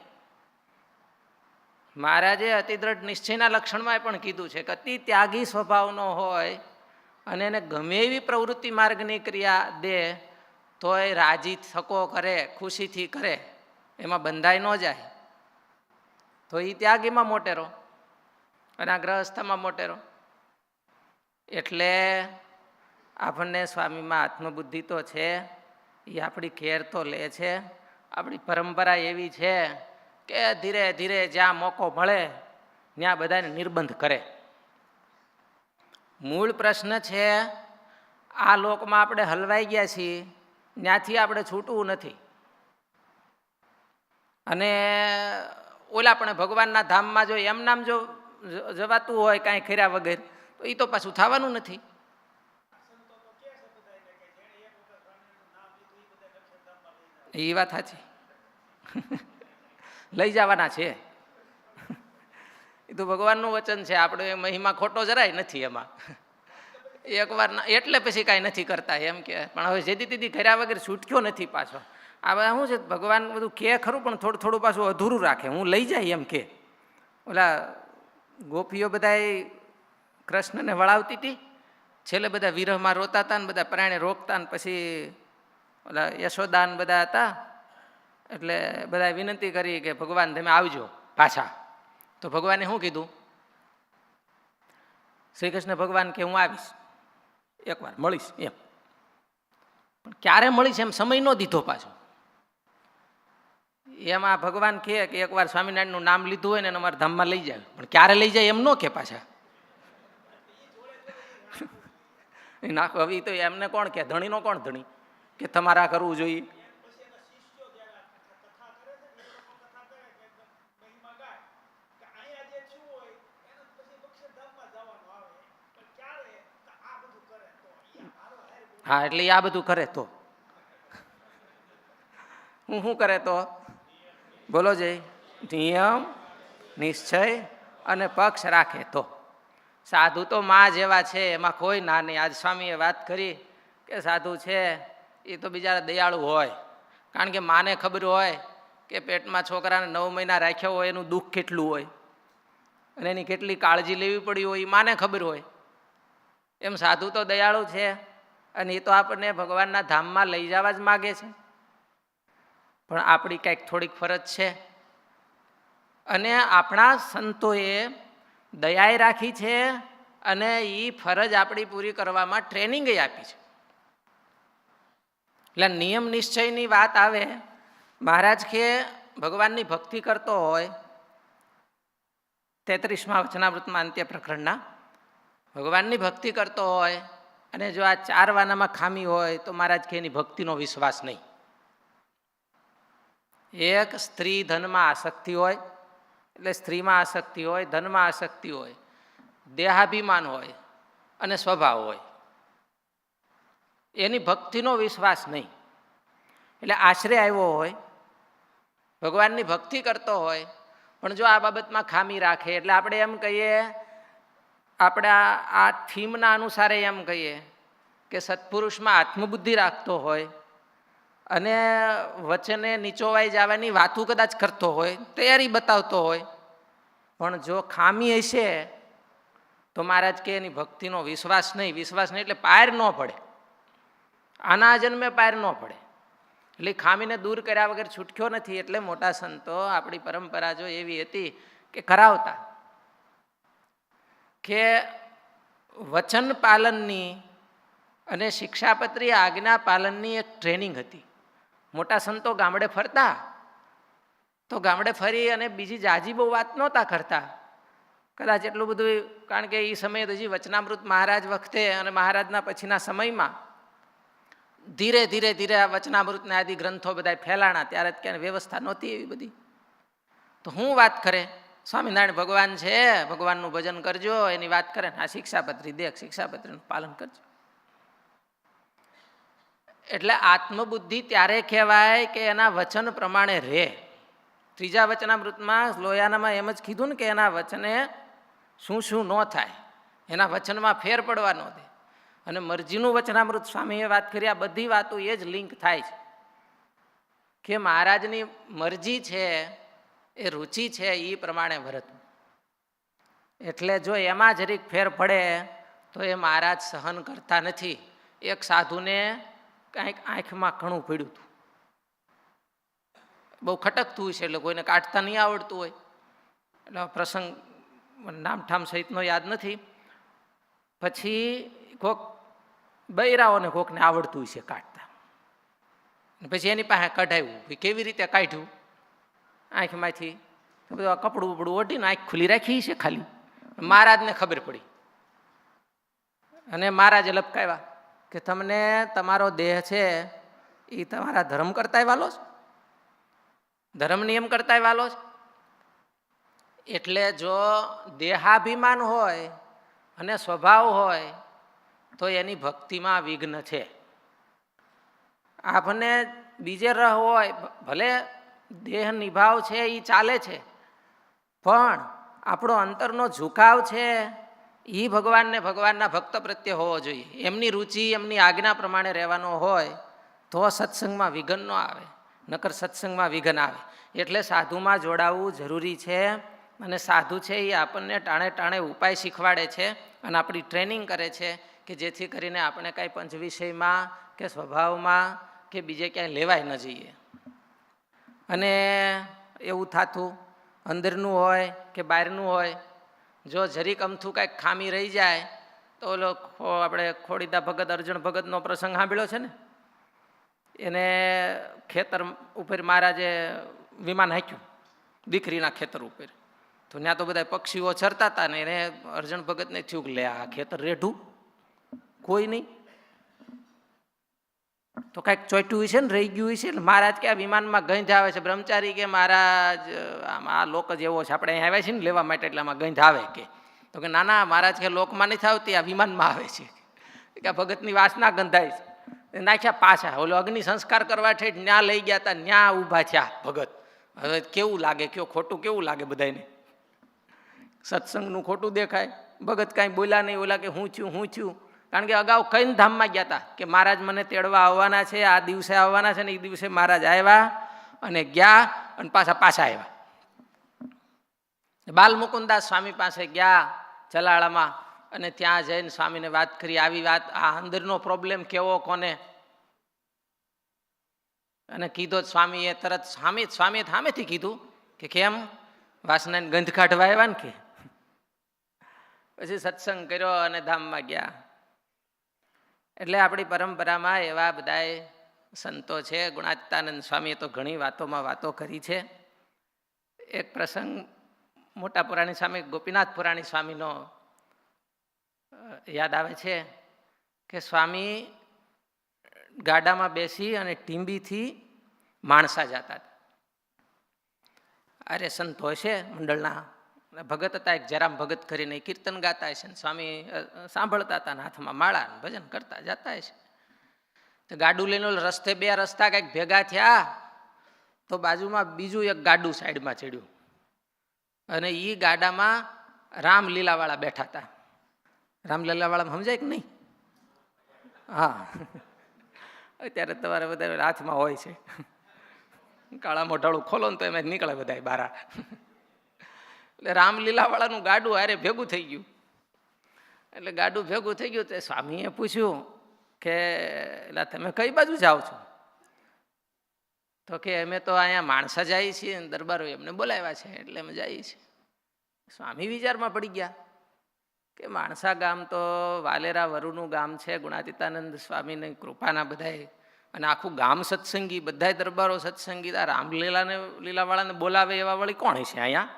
S1: મહારાજે અતિ દ્રઢ નિશ્ચયના લક્ષણમાં પણ કીધું છે કે અતિ ત્યાગી સ્વભાવનો હોય અને એને ગમે એવી પ્રવૃત્તિ માર્ગની ક્રિયા દે તોય રાજી થકો કરે, ખુશીથી કરે, એમાં બંધાઈ ન જાય, તો એ ત્યાગીમાં મોટેરો અને આ ગ્રહસ્થમાં મોટેરો. એટલે આપણને સ્વામીમાં આત્મબુદ્ધિ તો છે, એ આપણી કેર તો લે છે. આપણી પરંપરા એવી છે કે ધીરે ધીરે જ્યાં મોકો મળે ત્યાં બધાને નિર્બંધ કરે. મૂળ પ્રશ્ન છે આ લોકમાં આપણે હલવાઈ ગયા છીએ, ત્યાંથી આપણે છૂટવું નથી. અને ઓલા પણ ભગવાનના ધામમાં જો એમ નામ જો જવાતું હોય કાંઈ કર્યા વગર, તો એ તો પાછું થવાનું નથી. એ વાત સાચી, લઈ જવાના છે. એ તો ભગવાનનું વચન છે, આપણો એ મહિમા ખોટો જરાય નથી એમાં. એકવાર એટલે પછી કાંઈ નથી કરતા એમ કે, પણ હવે જેદી તેદી કર્યા વગર છૂટક્યો નથી પાછો. આ શું છે, ભગવાન બધું કે ખરું પણ થોડું થોડું પાછું અધૂરું રાખે. હું લઈ જાય એમ કે. ઓલા ગોપીઓ બધાએ કૃષ્ણને વળાવતી હતી, છેલ્લે બધા વિરહમાં રોતા હતા ને બધા પ્રાણે રોકતા ને પછી ઓલા યશોદાન બધા હતા, એટલે બધાએ વિનંતી કરી કે ભગવાન તમે આવજો પાછા. તો ભગવાને શું કીધું? શ્રી કૃષ્ણ ભગવાન કે હું આવીશ, એકવાર મળીશ એમ. પણ ક્યારે મળીશ એમ સમય ન દીધો પાછો. એમાં ભગવાન કહે કે એકવાર સ્વામિનારાયણનું નામ લીધું હોય ને અમારા ધામમાં લઈ જાય, પણ ક્યારે લઈ જાય એમ ન કે પાછા. નાખો હવે તો એમને કોણ કે, ધણીનો કોણ ધણી કે તમારા કરવું જોઈએ. હા, એટલે આ બધું કરે તો હું શું કરે તો બોલો જય નિયમ નિશ્ચય અને પક્ષ રાખે તો. સાધુ તો માં જેવા છે, એમાં કોઈ ના નહીં. આજ સ્વામીએ વાત કરી કે સાધુ છે એ તો બિચારા દયાળુ હોય, કારણ કે માને ખબર હોય કે પેટમાં છોકરાને 9 મહિના રાખ્યો હોય એનું દુઃખ કેટલું હોય અને એની કેટલી કાળજી લેવી પડી હોય, એ માને ખબર હોય. એમ સાધુ તો દયાળુ છે અને એ તો આપણને ભગવાનના ધામમાં લઈ જવા જ માગે છે. પણ આપણી કંઈક થોડીક ફરજ છે અને આપણા સંતોએ દયાએ રાખી છે અને એ ફરજ આપણી પૂરી કરવામાં ટ્રેનિંગ આપી છે. એટલે નિયમ નિશ્ચયની વાત આવે, મહારાજ કે ભગવાનની ભક્તિ કરતો હોય 33મા વચનામૃતમાં અંત્ય પ્રકરણના, ભગવાનની ભક્તિ કરતો હોય અને જો આ 4 વાનામાં ખામી હોય તો મહારાજ કે એની ભક્તિનો વિશ્વાસ નહીં. એક, સ્ત્રી ધનમાં આસક્તિ હોય, એટલે સ્ત્રીમાં આસક્તિ હોય, ધનમાં આસક્તિ હોય, દેહાભિમાન હોય અને સ્વભાવ હોય. એની ભક્તિનો વિશ્વાસ નહીં. એટલે આશરે આવ્યો હોય, ભગવાનની ભક્તિ કરતો હોય, પણ જો આ બાબતમાં ખામી રાખે, એટલે આપણે એમ કહીએ, આપણા આ થીમના અનુસારે એમ કહીએ કે સત્પુરુષમાં આત્મબુદ્ધિ રાખતો હોય અને વચને નીચોવાઈ જવાની વાતું કદાચ કરતો હોય, તૈયારી બતાવતો હોય, પણ જો ખામી હશે તો મહારાજ કે એની ભક્તિનો વિશ્વાસ નહીં. વિશ્વાસ નહીં એટલે પાર ન પડે, આના જન્મે પાર ન પડે. એટલે ખામીને દૂર કર્યા વગર છૂટક્યો નથી. એટલે મોટા સંતો, આપણી પરંપરા જો એવી હતી કે કરાવતા કે વચન પાલનની અને શિક્ષાપત્રી આજ્ઞા પાલનની એક ટ્રેનિંગ હતી. મોટા સંતો ગામડે ફરતા તો ગામડે ફરી અને બીજી જાજી બહુ વાત નહોતા કરતા. કદાચ એટલું બધું, કારણ કે એ સમયે હજી વચનામૃત મહારાજ વખતે અને મહારાજના પછીના સમયમાં ધીરે ધીરે ધીરે આ વચનામૃતના આદિ ગ્રંથો બધા ફેલાણા. ત્યારે ક્યાંય વ્યવસ્થા નહોતી એવી બધી. તો હું વાત કરે, સ્વામિનારાયણ ભગવાન છે, ભગવાનનું ભજન કરજો, એની વાત કરે ને આ શિક્ષાપત્રી દેખ, શિક્ષાપત્રીનું પાલન કરજો. એટલે આત્મબુદ્ધિ ત્યારે કહેવાય કે એના વચન પ્રમાણે રહે. ત્રીજા વચનામૃતમાં લોયાનામાં એમ જ કીધું ને કે એના વચને શું શું ન થાય, એના વચનમાં ફેર પડવા ન દે. અને મરજીનું વચનામૃત સ્વામીએ વાત કરી. આ બધી વાતો એ જ લિંક થાય છે કે મહારાજની મરજી છે, એ રુચિ છે, એ પ્રમાણે વર્તવું. એટલે જો એમાં જરીક ફેર પડે તો એ મહારાજ સહન કરતા નથી. એક સાધુને કાંઈક આંખમાં ઘણું પડ્યું હતું, બહુ ખટકતું હોય છે, એટલે કોઈને કાઢતા નહીં આવડતું હોય. એટલે પ્રસંગ નામઠામ સહિતનો યાદ નથી. પછી કોક બૈરાઓને કોકને આવડતું છે કાઢતા, પછી એની પાસે કઢાવ્યું. કેવી રીતે કાઢ્યું? આંખમાંથી બધું કપડું બપડું ઓઢીને આંખ ખુલ્લી રાખી છે ખાલી. મહારાજને ખબર પડી અને મહારાજે લપકાવ્યા કે તમને તમારો દેહ છે એ તમારા ધર્મ કરતાય વાલો છે, ધર્મ નિયમ કરતાય વાલો છે. એટલે જો દેહાભિમાન હોય અને સ્વભાવ હોય તો એની ભક્તિમાં વિઘ્ન છે. આપણને બીજે રહ હોય, ભલે દેહ નિભાવ છે એ ચાલે છે, પણ આપણો અંતરનો ઝુકાવ છે એ ભગવાનને, ભગવાનના ભક્ત પ્રત્યે હોવો જોઈએ. એમની રુચિ, એમની આજ્ઞા પ્રમાણે રહેવાનો હોય તો સત્સંગમાં વિઘન ન આવે, નકર સત્સંગમાં વિઘન આવે. એટલે સાધુમાં જોડાવવું જરૂરી છે. અને સાધુ છે એ આપણને ટાણે ટાણે ઉપાય શીખવાડે છે અને આપણી ટ્રેનિંગ કરે છે કે જેથી કરીને આપણે કાંઈ પંચ વિષયમાં કે સ્વભાવમાં કે બીજે ક્યાંય લેવાય ન જઈએ. અને એવું થતું અંદરનું હોય કે બહારનું હોય, જો જરીક અમથું કાંઈક ખામી રહી જાય તો ઓલો આપણે ખોડીદા ભગત, અર્જુન ભગતનો પ્રસંગ સાંભળ્યો છે ને, એને ખેતર ઉપર મહારાજે વિમાન હાંક્યું, દીકરીના ખેતર ઉપર. તો ત્યાં તો બધા પક્ષીઓ ચરતા હતા ને એને અર્જુન ભગતને થયું કે લે આ ખેતર રેઢું, કોઈ નહીં. તો કાંઈક ચોટ્યું છે ને, રહી ગયું છે. એટલે મહારાજ કે આ વિમાનમાં ગંધ આવે છે. બ્રહ્મચારી કે મહારાજ આમાં આ લોક જ એવો છે, આપણે અહીં આવ્યા છીએ ને લેવા માટે, એટલે આમાં ગંધ આવે કે. તો કે ના ના મહારાજ કે લોકમાં નથી આવતી, આ વિમાનમાં આવે છે. કે આ ભગતની વાસના ગંધાય છે. નાખ્યા પાછા, ઓલો અગ્નિ સંસ્કાર કરવા ઠેઠ ન્યા લઈ ગયા હતા, ન્યા ઊભા થયા ભગત. હવે કેવું લાગે, કયો ખોટું કેવું લાગે બધાને? સત્સંગનું ખોટું દેખાય. ભગત કાંઈ બોલ્યા નહીં. ઓલા કે હું થયું. કારણ કે અગાઉ કઈને ધામમાં ગયા હતા કે મહારાજ મને તેડવા આવવાના છે, આ દિવસે આવવાના છે, ને એ દિવસે મહારાજ આવ્યા અને ગયા અને પાછા આવ્યા. બાલ મુકુદાસ સ્વામી પાસે ગયા ચલાળામાં અને ત્યાં જઈને સ્વામીને વાત કરી, આવી વાત, આ અંદરનો પ્રોબ્લેમ કેવો કોને, અને કીધો સ્વામીએ તરત. સ્વામીએ સામેથી કીધું કે કેમ વાસનાને ગંધ કાઢવા આવ્યા ને કે. પછી સત્સંગ કર્યો અને ધામમાં ગયા. એટલે આપણી પરંપરામાં એવા બધાય સંતો છે. ગુણાતીતાનંદ સ્વામીએ તો ઘણી વાતોમાં વાતો કરી છે. એક પ્રસંગ મોટા પુરાણી સ્વામી, ગોપીનાથ પુરાણી સ્વામીનો યાદ આવે છે કે સ્વામી ગાડામાં બેસી અને ટીંબીથી માણસા જતા હતા. અરે સંતો હશે મંડળના ભગત હતા, એક જરામ ભગત કરીને કીર્તન ગાતા હશે ને સ્વામી સાંભળતા હતા ને હાથમાં માળા ભજન કરતા જતા હશે. તો ગાડું લઈને રસ્તે બે રસ્તા કંઈક ભેગા થયા તો બાજુમાં બીજું એક ગાડું સાઈડમાં ચડ્યું અને એ ગાડામાં રામલીલાવાળા બેઠા હતા. રામલીલાવાળા સમજાય કે નહીં? હા, અત્યારે તમારે બધા હાથમાં હોય છે, કાળા મોઢાળું ખોલો ને તો એમાં નીકળે બધા બારા. એટલે રામલીલાવાળાનું ગાડું હારે ભેગું થઈ ગયું. એટલે ગાડું ભેગું થઈ ગયું તે સ્વામીએ પૂછ્યું કે એટલે તમે કઈ બાજુ જાઓ છો? તો કે અમે તો અહીંયા માણસા જઈએ છીએ, દરબારો એમને બોલાવ્યા છે એટલે અમે જઈએ છીએ. સ્વામી વિચારમાં પડી ગયા કે માણસા ગામ તો વાલેરા વરુનું ગામ છે, ગુણાતીતાનંદ સ્વામીની કૃપાના બધાય, અને આખું ગામ સત્સંગી, બધાય દરબારો સત્સંગી. આ રામલીલાને લીલાવાળાને બોલાવે એવા વળી કોણ છે અહીંયા?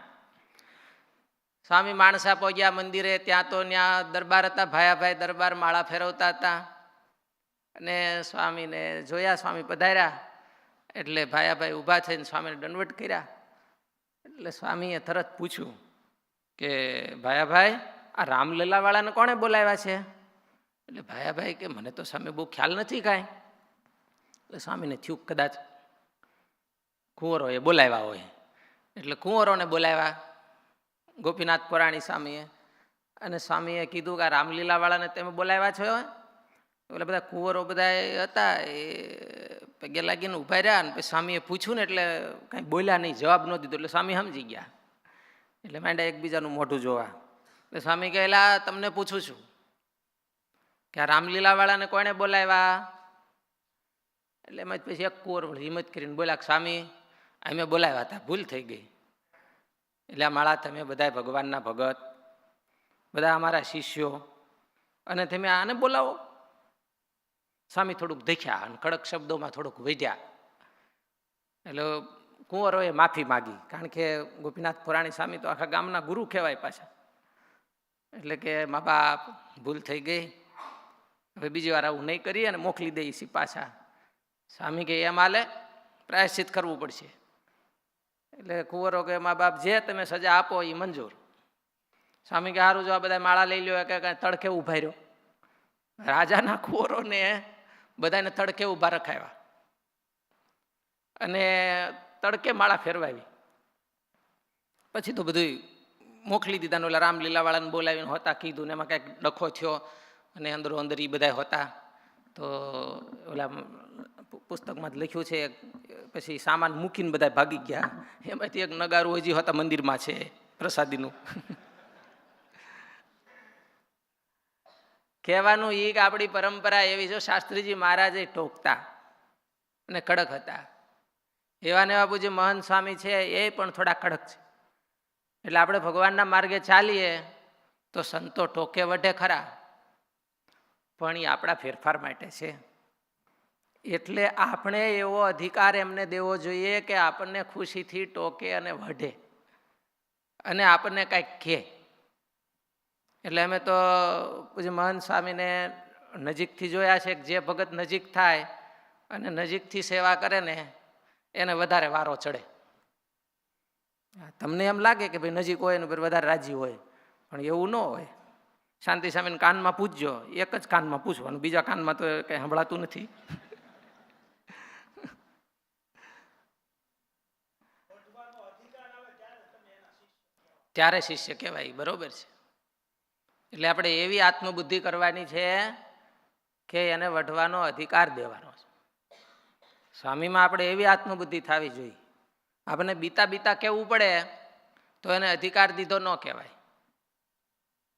S1: સ્વામી માણસા પહોંચ્યા મંદિરે, ત્યાં તો ત્યાં દરબાર હતા, ભાયાભાઈ દરબાર માળા ફેરવતા હતા. અને સ્વામીને જોયા, સ્વામી પધાર્યા એટલે ભાયાભાઈ ઊભા થઈને સ્વામીને દંડવત કર્યા. એટલે સ્વામીએ તરત પૂછ્યું કે ભાયાભાઈ, આ રામલીલાવાળાને કોણે બોલાવ્યા છે? એટલે ભાયાભાઈ કે મને તો સામે બહુ ખ્યાલ નથી કાંઈ. એટલે સ્વામીને થયું કદાચ કુંવરોએ બોલાવ્યા હોય. એટલે કુંવરોને બોલાવ્યા ગોપીનાથ પુરાણી સ્વામીએ. અને સ્વામીએ કીધું કે આ રામલીલાવાળાને તમે બોલાવ્યા છો? એટલે બધા કુંવરો બધા હતા એ પગે લાગીને ઊભા રહ્યા. અને પછી સ્વામીએ પૂછ્યું ને એટલે કાંઈ બોલ્યા નહીં, જવાબ ન દીધો. એટલે સ્વામી સમજી ગયા. એટલે માંડ્યા એકબીજાનું મોઢું જોવા. એટલે સ્વામી કહેલા તમને પૂછું છું કે આ રામલીલાવાળાને કોણે બોલાવ્યા? એટલે એમાં પછી એક કુંવર હિંમત કરીને બોલ્યા કે સ્વામી અમે બોલાવ્યા હતા, ભૂલ થઈ ગઈ. એટલે આ માળા તમે બધા ભગવાનના ભગત, બધા અમારા શિષ્યો, અને તમે આને બોલાવો. સ્વામી થોડુંક દેખ્યા અને કડક શબ્દોમાં થોડુંક વધ્યા. એટલે કુંવરોએ માફી માગી, કારણ કે ગોપીનાથ પુરાણી સ્વામી તો આખા ગામના ગુરુ કહેવાય પાછા. એટલે કે મા બાપ ભૂલ થઈ ગઈ, હવે બીજી વાર આવું નહીં કરીએ અને મોકલી દઈએ પાછા. સ્વામી કે એમ હાલે, પ્રાયશ્ચિત કરવું પડશે. એટલે કુંવરો કે મા બાપ જે તમે સજા આપો એ મંજૂર. સ્વામી કે સારું, જો આ બધા માળા લઈ લ્યો કે તડકે ઉભા રહ્યો. રાજાના કુંવરોને બધાને તડકે ઊભા રખાવ્યા અને તડકે માળા ફેરવાવી. પછી તો બધું મોકલી દીધા ને ઓલા રામલીલાવાળાને બોલાવીને હોતા કીધું ને એમાં કંઈક ડખો થયો અને અંદરો અંદર એ બધા હોતા. તો ઓલા પુસ્તકમાં જ લખ્યું છે, પછી સામાન મૂકીને બધા ભાગી ગયા. એમાંથી એક નગારું હજી હોતા મંદિરમાં છે પ્રસાદીનું. કહેવાનું એ કે આપણી પરંપરા એવી છે, શાસ્ત્રીજી મહારાજે ટોકતા અને કડક હતા. એવા ને એવા પૂજ્ય મહંત સ્વામી છે એ પણ થોડા કડક છે. એટલે આપણે ભગવાનના માર્ગે ચાલીએ તો સંતો ટોકે વઢે ખરા, પણ એ આપણા ફેરફાર માટે છે. એટલે આપણે એવો અધિકાર એમને દેવો જોઈએ કે આપણને ખુશીથી ટોકે અને વઢે અને આપણને કાંઈક કહે. એટલે અમે તો પૂજ્ય મહંત સ્વામીને નજીકથી જોયા છે કે જે ભગત નજીક થાય અને નજીકથી સેવા કરે ને એને વધારે વારો ચડે. તમને એમ લાગે કે ભાઈ નજીક હોય ને વધારે રાજી હોય, પણ એવું ન હોય. શાંતિ સ્વામીને કાનમાં પૂછજો, એક જ કાનમાં પૂછવાનું, બીજા કાનમાં તો કંઈ સંભળાતું નથી. ત્યારે શિષ્ય કહેવાય, બરોબર છે. એટલે આપણે એવી આત્મબુદ્ધિ કરવાની છે કે એને વઢવાનો અધિકાર દેવાનો છે. સ્વામીમાં આપણે એવી આત્મબુદ્ધિ થવી જોઈએ. આપણને બીતા બીતા કહેવું પડે તો એને અધિકાર દીધો ન કહેવાય.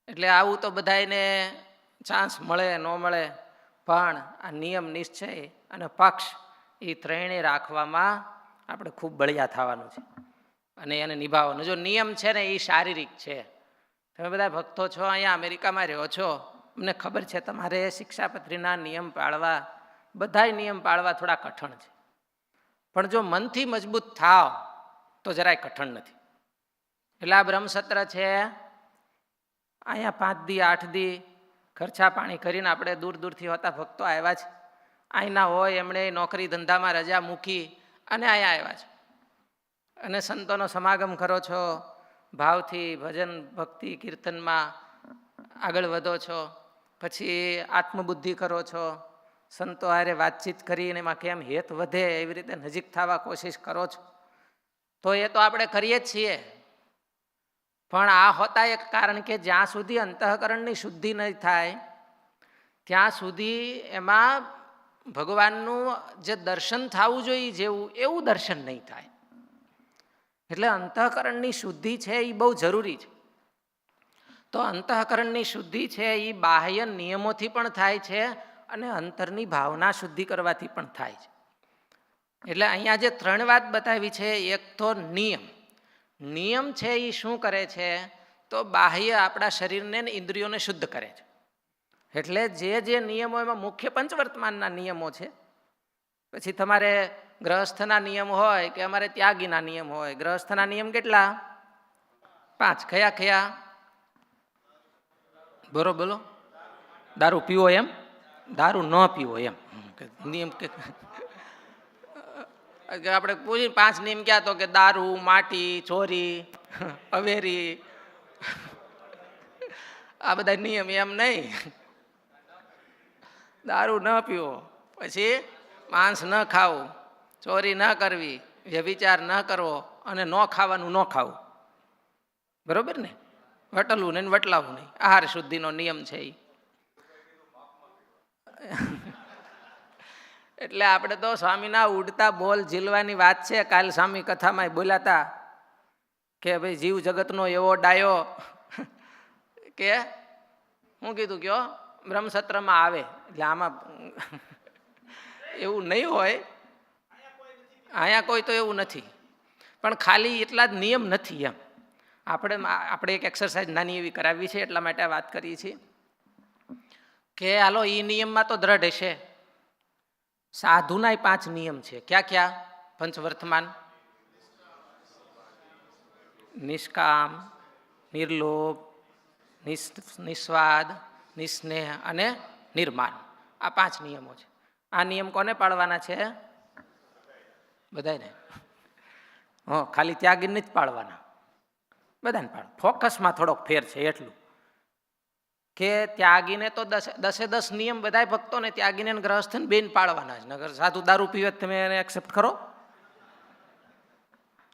S1: એટલે આવું તો બધાને ચાન્સ મળે ન મળે, પણ આ નિયમ નિશ્ચય અને પક્ષ એ ત્રણેય રાખવામાં આપણે ખૂબ બળિયા થવાનું છે અને એને નિભાવવાનું. જો નિયમ છે ને એ શારીરિક છે. તમે બધા ભક્તો છો, અહીંયા અમેરિકામાં રહો છો, અમને ખબર છે તમારે શિક્ષાપત્રીના નિયમ પાળવા, બધાય નિયમ પાળવા થોડા કઠણ છે. પણ જો મનથી મજબૂત થાવ તો જરાય કઠણ નથી. એટલે આ બ્રહ્મસત્ર છે, અહીંયા 5 દી 8 દી ખર્ચા પાણી કરીને આપણે દૂર દૂરથી હોતા ભક્તો આવ્યા છે. અહીંના હોય એમણે નોકરી ધંધામાં રજા મૂકી અને અહીંયા આવ્યા છે અને સંતોનો સમાગમ કરો છો, ભાવથી ભજન ભક્તિ કીર્તનમાં આગળ વધો છો, પછી આત્મબુદ્ધિ કરો છો, સંતો હારે વાતચીત કરીને એમાં કેમ હેત વધે એવી રીતે નજીક થવા કોશિશ કરો છો. તો એ તો આપણે કરીએ જ છીએ, પણ આ હોતા એક કારણ કે જ્યાં સુધી અંતઃકરણની શુદ્ધિ નહીં થાય ત્યાં સુધી એમાં ભગવાનનું જે દર્શન થવું જોઈએ જેવું એવું દર્શન નહીં થાય. એટલે અંતઃકરણની શુદ્ધિ છે એ બહુ જરૂરી છે. તો અંતઃકરણની શુદ્ધિ છે એ બાહ્ય નિયમોથી પણ થાય છે અને અંતરની ભાવના શુદ્ધિ કરવાથી પણ થાય છે. એટલે અહીંયા જે 3 વાત બતાવી છે, એક તો નિયમ છે એ શું કરે છે તો બાહ્ય આપણા શરીરને ને ઇન્દ્રિયોને શુદ્ધ કરે છે. એટલે જે નિયમો એમાં મુખ્ય પંચવર્તમાનના નિયમો છે. પછી તમારે ગ્રહસ્થના નિયમ હોય કે અમારે ત્યાગીના નિયમ હોય. ગ્રહસ્થના નિયમ કેટલા? 5. કયા? બોલો. દારૂ પીવો એમ, દારૂ ન પીવો એમ નિયમ કે આપણે પૂછી 5 નિયમ ક્યાં તો કે દારૂ, માટી, ચોરી, અવેરી, આ બધા નિયમ. એમ નહીં, દારૂ ન પીવો, પછી માંસ ન ખાવું, ચોરી ન કરવી, વ્યભિચાર ન કરવો અને ન ખાવાનું ન ખાવું. બરોબર ને? વટલવું નહીં, વટલાવું નહીં. આહાર શુદ્ધિનો નિયમ છે એ. એટલે આપણે તો સ્વામીના ઉડતા બોલ ઝીલવાની વાત છે. કાલ સ્વામી કથામાં બોલ્યા હતા કે ભાઈ જીવ જગતનો એવો ડાયો કે શું કીધું કયો બ્રહ્મસત્રમાં આવે. એટલે આમાં એવું નહીં હોય, અહીંયા કોઈ તો એવું નથી, પણ ખાલી એટલા જ નિયમ નથી એમ. આપણે એક એક્સરસાઇઝ નાની એવી કરાવી છે એટલા માટે વાત કરીએ છીએ કે હાલો એ નિયમમાં તો દ્રઢ હશે. સાધુના 5 નિયમ છે. ક્યાં? પંચવર્તમાન: નિષ્કામ, નિર્લોભ, નિસ્વાદ, નિસ્નેહ અને નિર્માન. આ 5 નિયમો છે. આ નિયમ કોને પાળવાના છે? બધાને. ખાલી ત્યાગીને જ પાળવાના, બધાને પાળ. ફોકસમાં થોડોક ફેર છે એટલું કે ત્યાગીને તો 10 નિયમ બધા ભક્તોને ત્યાગીને ગ્રહસ્થને બેન પાળવાના જ. નગર સાધુ દારૂ પીવે તમે એને એક્સેપ્ટ કરો?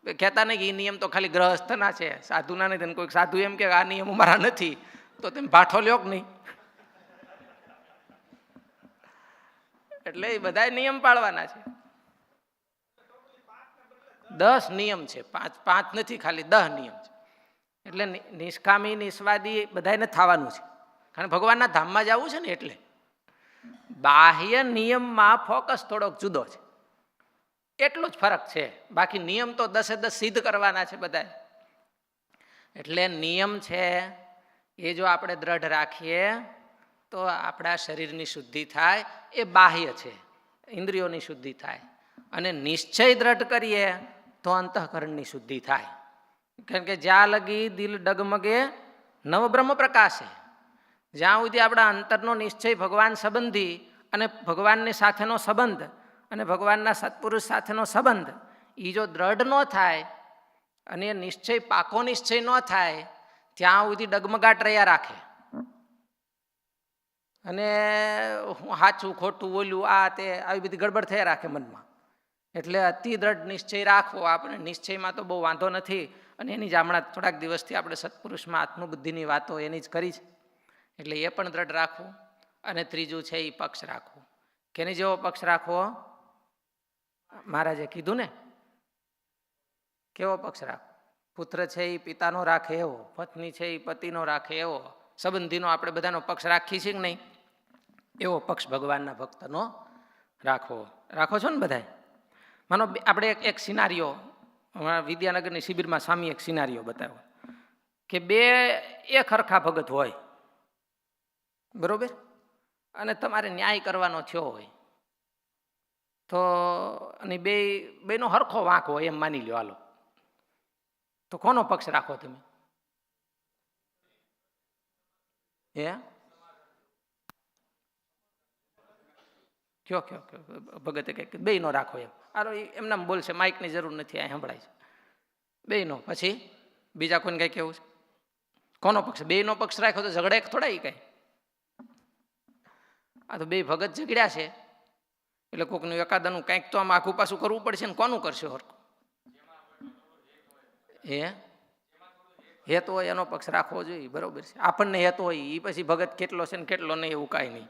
S1: કહેતા નહીં કે એ નિયમ તો ખાલી ગ્રહસ્થના છે, સાધુના નથી. કોઈક સાધુ એમ કે આ નિયમ મારા નથી તો તમે ભાઠો લ્યો કે નહીં? એટલે એ બધા નિયમ પાળવાના છે. 10 નિયમ છે, 5 નથી, ખાલી 10 નિયમ છે. એટલે નિષ્કામી નિસ્વાદી બધાને થવાનું છે, કારણ ભગવાનના ધામમાં જવું છે ને. એટલે બાહ્ય નિયમમાં ફોકસ થોડોક જુદો છે, એટલો જ ફરક છે. બાકી નિયમ તો 10 સિદ્ધ કરવાના છે બધા. એટલે નિયમ છે એ જો આપણે દ્રઢ રાખીએ તો આપણા શરીરની શુદ્ધિ થાય. એ બાહ્ય છે, ઇન્દ્રિયોની શુદ્ધિ થાય. અને નિશ્ચય દ્રઢ કરીએ તો અંતઃકરણની શુદ્ધિ થાય. કારણ કે જ્યાં લગી દિલ ડગમગે નવ બ્રહ્મ પ્રકાશે, જ્યાં સુધી આપણા અંતરનો નિશ્ચય ભગવાન સંબંધી અને ભગવાનની સાથેનો સંબંધ અને ભગવાનના સત્પુરુષ સાથેનો સંબંધ એ જો દ્રઢ ન થાય અને એ નિશ્ચય પાકો નિશ્ચય ન થાય ત્યાં સુધી ડગમગાટ રહ્યા રાખે. અને હું સાચું ખોટું બોલ્યું આ તે આવી બધી ગડબડ થયા રાખે મનમાં. એટલે અતિ દ્રઢ નિશ્ચય રાખવો. આપણે નિશ્ચયમાં તો બહુ વાંધો નથી, અને એની જ હમણાં થોડાક દિવસથી આપણે સત્પુરુષમાં આત્મબુદ્ધિની વાતો એની જ કરી છે. એટલે એ પણ દ્રઢ રાખવું. અને ત્રીજું છે એ પક્ષ રાખવું. કેની જેવો પક્ષ રાખવો? મહારાજે કીધું ને, કેવો પક્ષ રાખવો? પુત્ર છે એ પિતાનો રાખે એવો, પત્ની છે એ પતિનો રાખે એવો, સંબંધીનો આપણે બધાનો પક્ષ રાખીએ છીએ કે નહીં, એવો પક્ષ ભગવાનના ભક્તનો રાખવો. રાખો છો ને બધાય? માનો આપણે એક સિનારીઓ વિદ્યાનગરની શિબિરમાં સ્વામી એક સિનારીઓ બતાવ્યો કે 2 એક હરખા ભગત હોય, બરોબર, અને તમારે ન્યાય કરવાનો થયો હોય તો, અને બેનો હરખો વાંક હોય એમ માની લ્યો. હાલો, તો કોનો પક્ષ રાખો તમે? કયો ભગતે કંઈક બેયનો રાખો એમ. આરો એમનામ બોલશે, માઇકની જરૂર નથી, અહીં સંભળાય છે. બેયનો. પછી બીજા કોઈને કંઈ કેવું છે? કોનો પક્ષ? બેયનો પક્ષ રાખ્યો તો ઝઘડે થોડા એ કાંઈ. આ તો બે ભગત ઝઘડ્યા છે એટલે કોકનું એકાદાનું કંઈક તો આમ આખું પાછું કરવું પડશે ને. કોનું કરશે હરખું? હેત હોય એનો પક્ષ રાખવો જોઈએ, બરોબર છે. આપણને હેત હોય એ પછી ભગત કેટલો છે ને કેટલો નહીં એવું કાંઈ નહીં.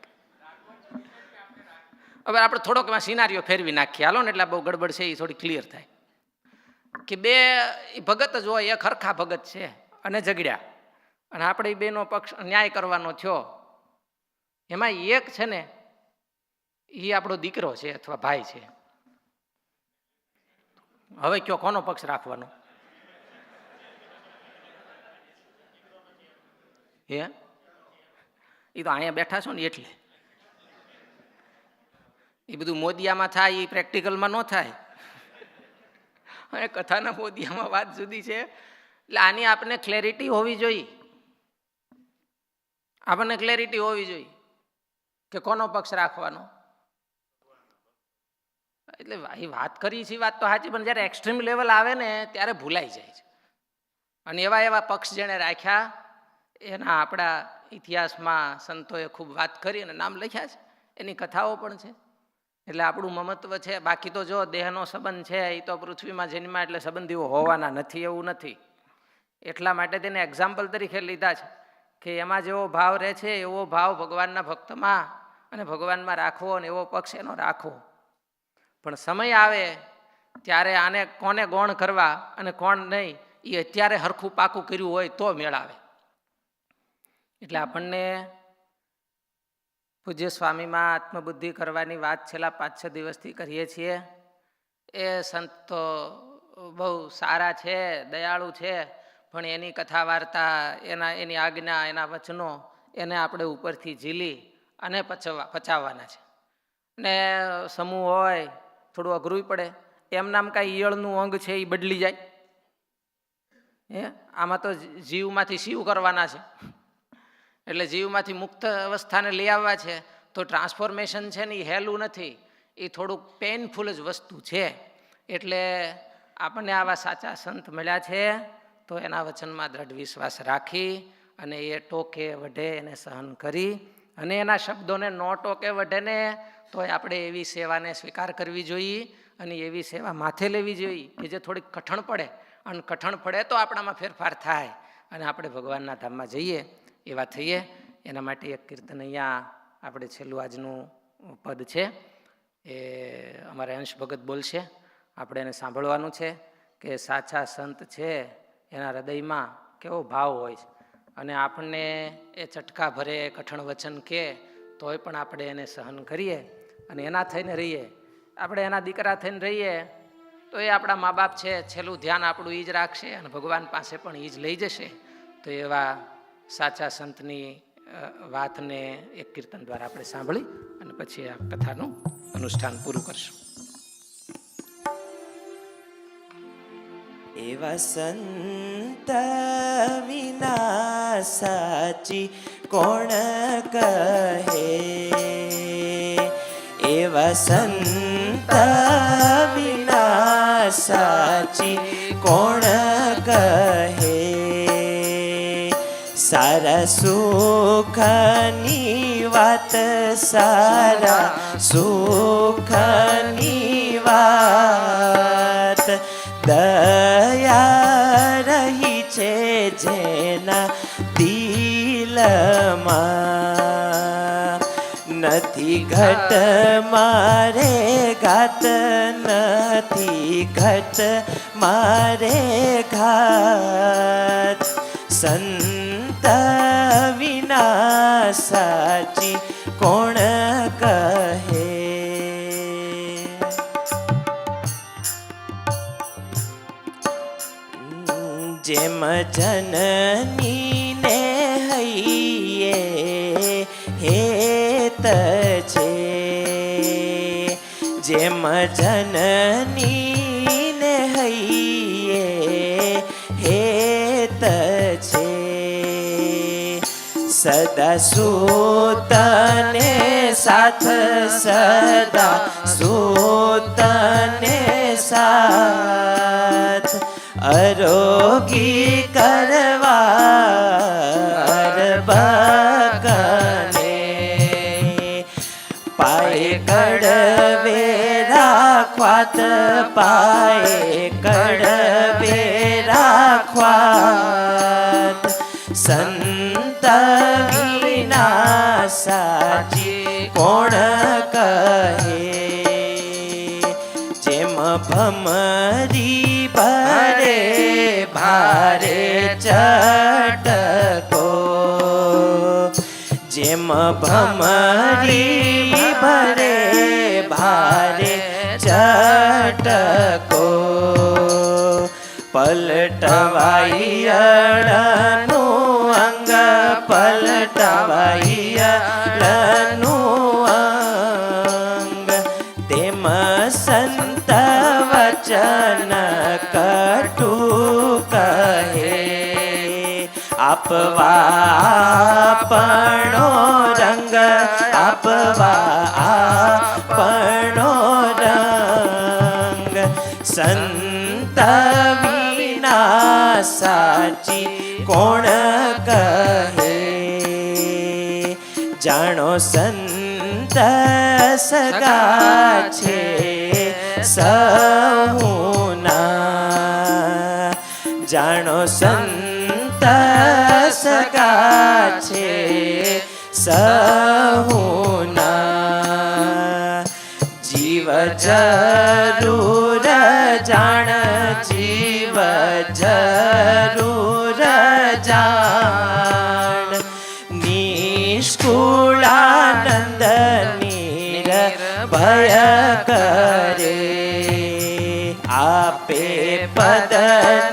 S1: હવે આપણે થોડોક એમાં સિનારીઓ ફેરવી નાખીએ હાલો ને, એટલે બહુ ગડબડ છે એ થોડી ક્લિયર થાય કે બે ભગત જ હોય, એક હરખા ભગત છે અને ઝઘડ્યા, અને આપણે એ બેનો પક્ષ ન્યાય કરવાનો થયો. એમાં એક છે ને એ આપણો દીકરો છે અથવા ભાઈ છે. હવે કયો કોનો પક્ષ રાખવાનો? એ તો અહીંયા બેઠા છો ને એટલે. એ બધું મોદિયામાં થાય, એ પ્રેક્ટિકલમાં ન થાય. અને કથાના મોદિયામાં વાત જુદી છે. એટલે આની આપણને ક્લેરિટી હોવી જોઈએ, આપણને ક્લેરિટી હોવી જોઈએ કે કોનો પક્ષ રાખવાનો. એટલે એ વાત કરી છે વાત તો સાચી, પણ જ્યારે એક્સ્ટ્રીમ લેવલ આવે ને ત્યારે ભૂલાઈ જાય છે. અને એવા એવા પક્ષ જેણે રાખ્યા એના આપણા ઇતિહાસમાં સંતોએ ખૂબ વાત કરી અને નામ લખ્યા છે, એની કથાઓ પણ છે. એટલે આપણું મમત્વ છે. બાકી તો જો દેહનો સંબંધ છે એ તો પૃથ્વીમાં જન્મ્યા એટલે સંબંધીઓ હોવાના નથી એવું નથી. એટલા માટે તેને એક્ઝામ્પલ તરીકે લીધા છે કે એમાં જેવો ભાવ રહે છે એવો ભાવ ભગવાનના ભક્તમાં અને ભગવાનમાં રાખવો, અને એવો પક્ષ એનો રાખવો. પણ સમય આવે ત્યારે આને કોને ગૌણ કરવા અને કોણ નહીં એ અત્યારે હરખું પાકું કર્યું હોય તો મેળ આવે. એટલે આપણને પૂજ્ય સ્વામીમાં આત્મબુદ્ધિ કરવાની વાત છેલ્લા 5-6 દિવસથી કરીએ છીએ. એ સંત તો બહુ સારા છે, દયાળુ છે, પણ એની કથા વાર્તા, એની આજ્ઞા, એના વચનો એને આપણે ઉપરથી ઝીલી અને પચાવવાના છે. ને સમૂહ હોય થોડું અઘરું પડે. એમ નામ કાંઈ ઈયળનું અંગ છે એ બદલી જાય? આમાં તો જીવમાંથી શિવ કરવાના છે. એટલે જીવમાંથી મુક્ત અવસ્થાને લઈ આવવા છે. તો ટ્રાન્સફોર્મેશન છે ને એ હેલું નથી, એ થોડુંક પેઇનફુલ જ વસ્તુ છે. એટલે આપણને આવા સાચા સંત મળ્યા છે તો એના વચનમાં દ્રઢ વિશ્વાસ રાખી અને એ ટોકે વઢે એને સહન કરી, અને એના શબ્દોને ન ટોકે વઢે ને તો આપણે એવી સેવાને સ્વીકાર કરવી જોઈએ અને એવી સેવા માથે લેવી જોઈએ કે જે થોડીક કઠણ પડે. અને કઠણ પડે તો આપણામાં ફેરફાર થાય અને આપણે ભગવાનના ધામમાં જઈએ એવા થઈએ. એના માટે એક કીર્તન અહીંયા આપણે છેલ્લું આજનું પદ છે એ અમારા અંશ ભગત બોલશે. આપણે એને સાંભળવાનું છે કે સાચા સંત છે એના હૃદયમાં કેવો ભાવ હોય છે, અને આપણને એ ચટકા ભરે કઠણ વચન કે તોય પણ આપણે એને સહન કરીએ અને એના થઈને રહીએ. આપણે એના દીકરા થઈને રહીએ તો એ આપણા મા બાપ છે, છેલ્લું ધ્યાન આપણું એ જ રાખશે અને ભગવાન પાસે પણ એ જ લઈ જશે. તો એવા સાચા સંતની વાતને એક કીર્તન દ્વારા આપણે સાંભળી અને પછી આ કથાનું અનુષ્ઠાન પૂરું કરશું.
S10: એવા સંત વિના સાચી કોણ કહે, એવા સંત વિના સાચી કોણ કહે. સારા સુખની વાત, સારા સુખની વાત, દયા રહી છે જેના દિલમાં. નથી ઘટ મારે ઘાત, નથી ઘટ મારે ઘાત. સંત વિના સાચી કોણ કહે. જેમ જનની ને હૈયે હેત છે, જેમ જનની ને હૈયે હેત છે. સદા સૂતને સાથ સદા સૂતને સાથ અરોગી કરવા બકને પાય કડવે રાખવાત પાય કડવે રાખવાત સંત વિના સાચી કોણ કહે જેમ ભમરી ભરે ભારે ચટકો જેમ ભમરી ભરે ભારે ચટકો પલટવાઈયળનું અંગ પલટવાઈયળનું અંગ તેમ સંત વચન કટુ કહે આપવા આપણો રંગ આપવા આપણો રંગ સંત વિના સાચી કોણ કહે જાણો સંત સગા છે સહુના જાણો સંત સગા છે સહુના જીવ જરૂર જાણ જીવ જરૂર જાણ નિષ્કુળાનંદ નિર્ભય કરે આપે પદ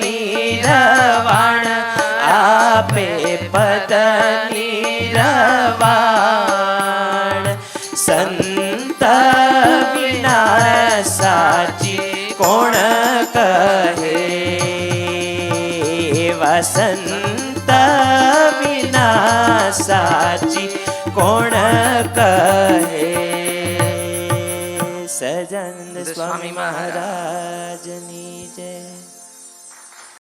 S10: નિરવાણ આપે પદ નિરવાણ સંત વિના સાચી કોણ કહે એવા સંત વિના સાચી કોણ કહે સહજાનંદ સ્વામી મહારાજની જય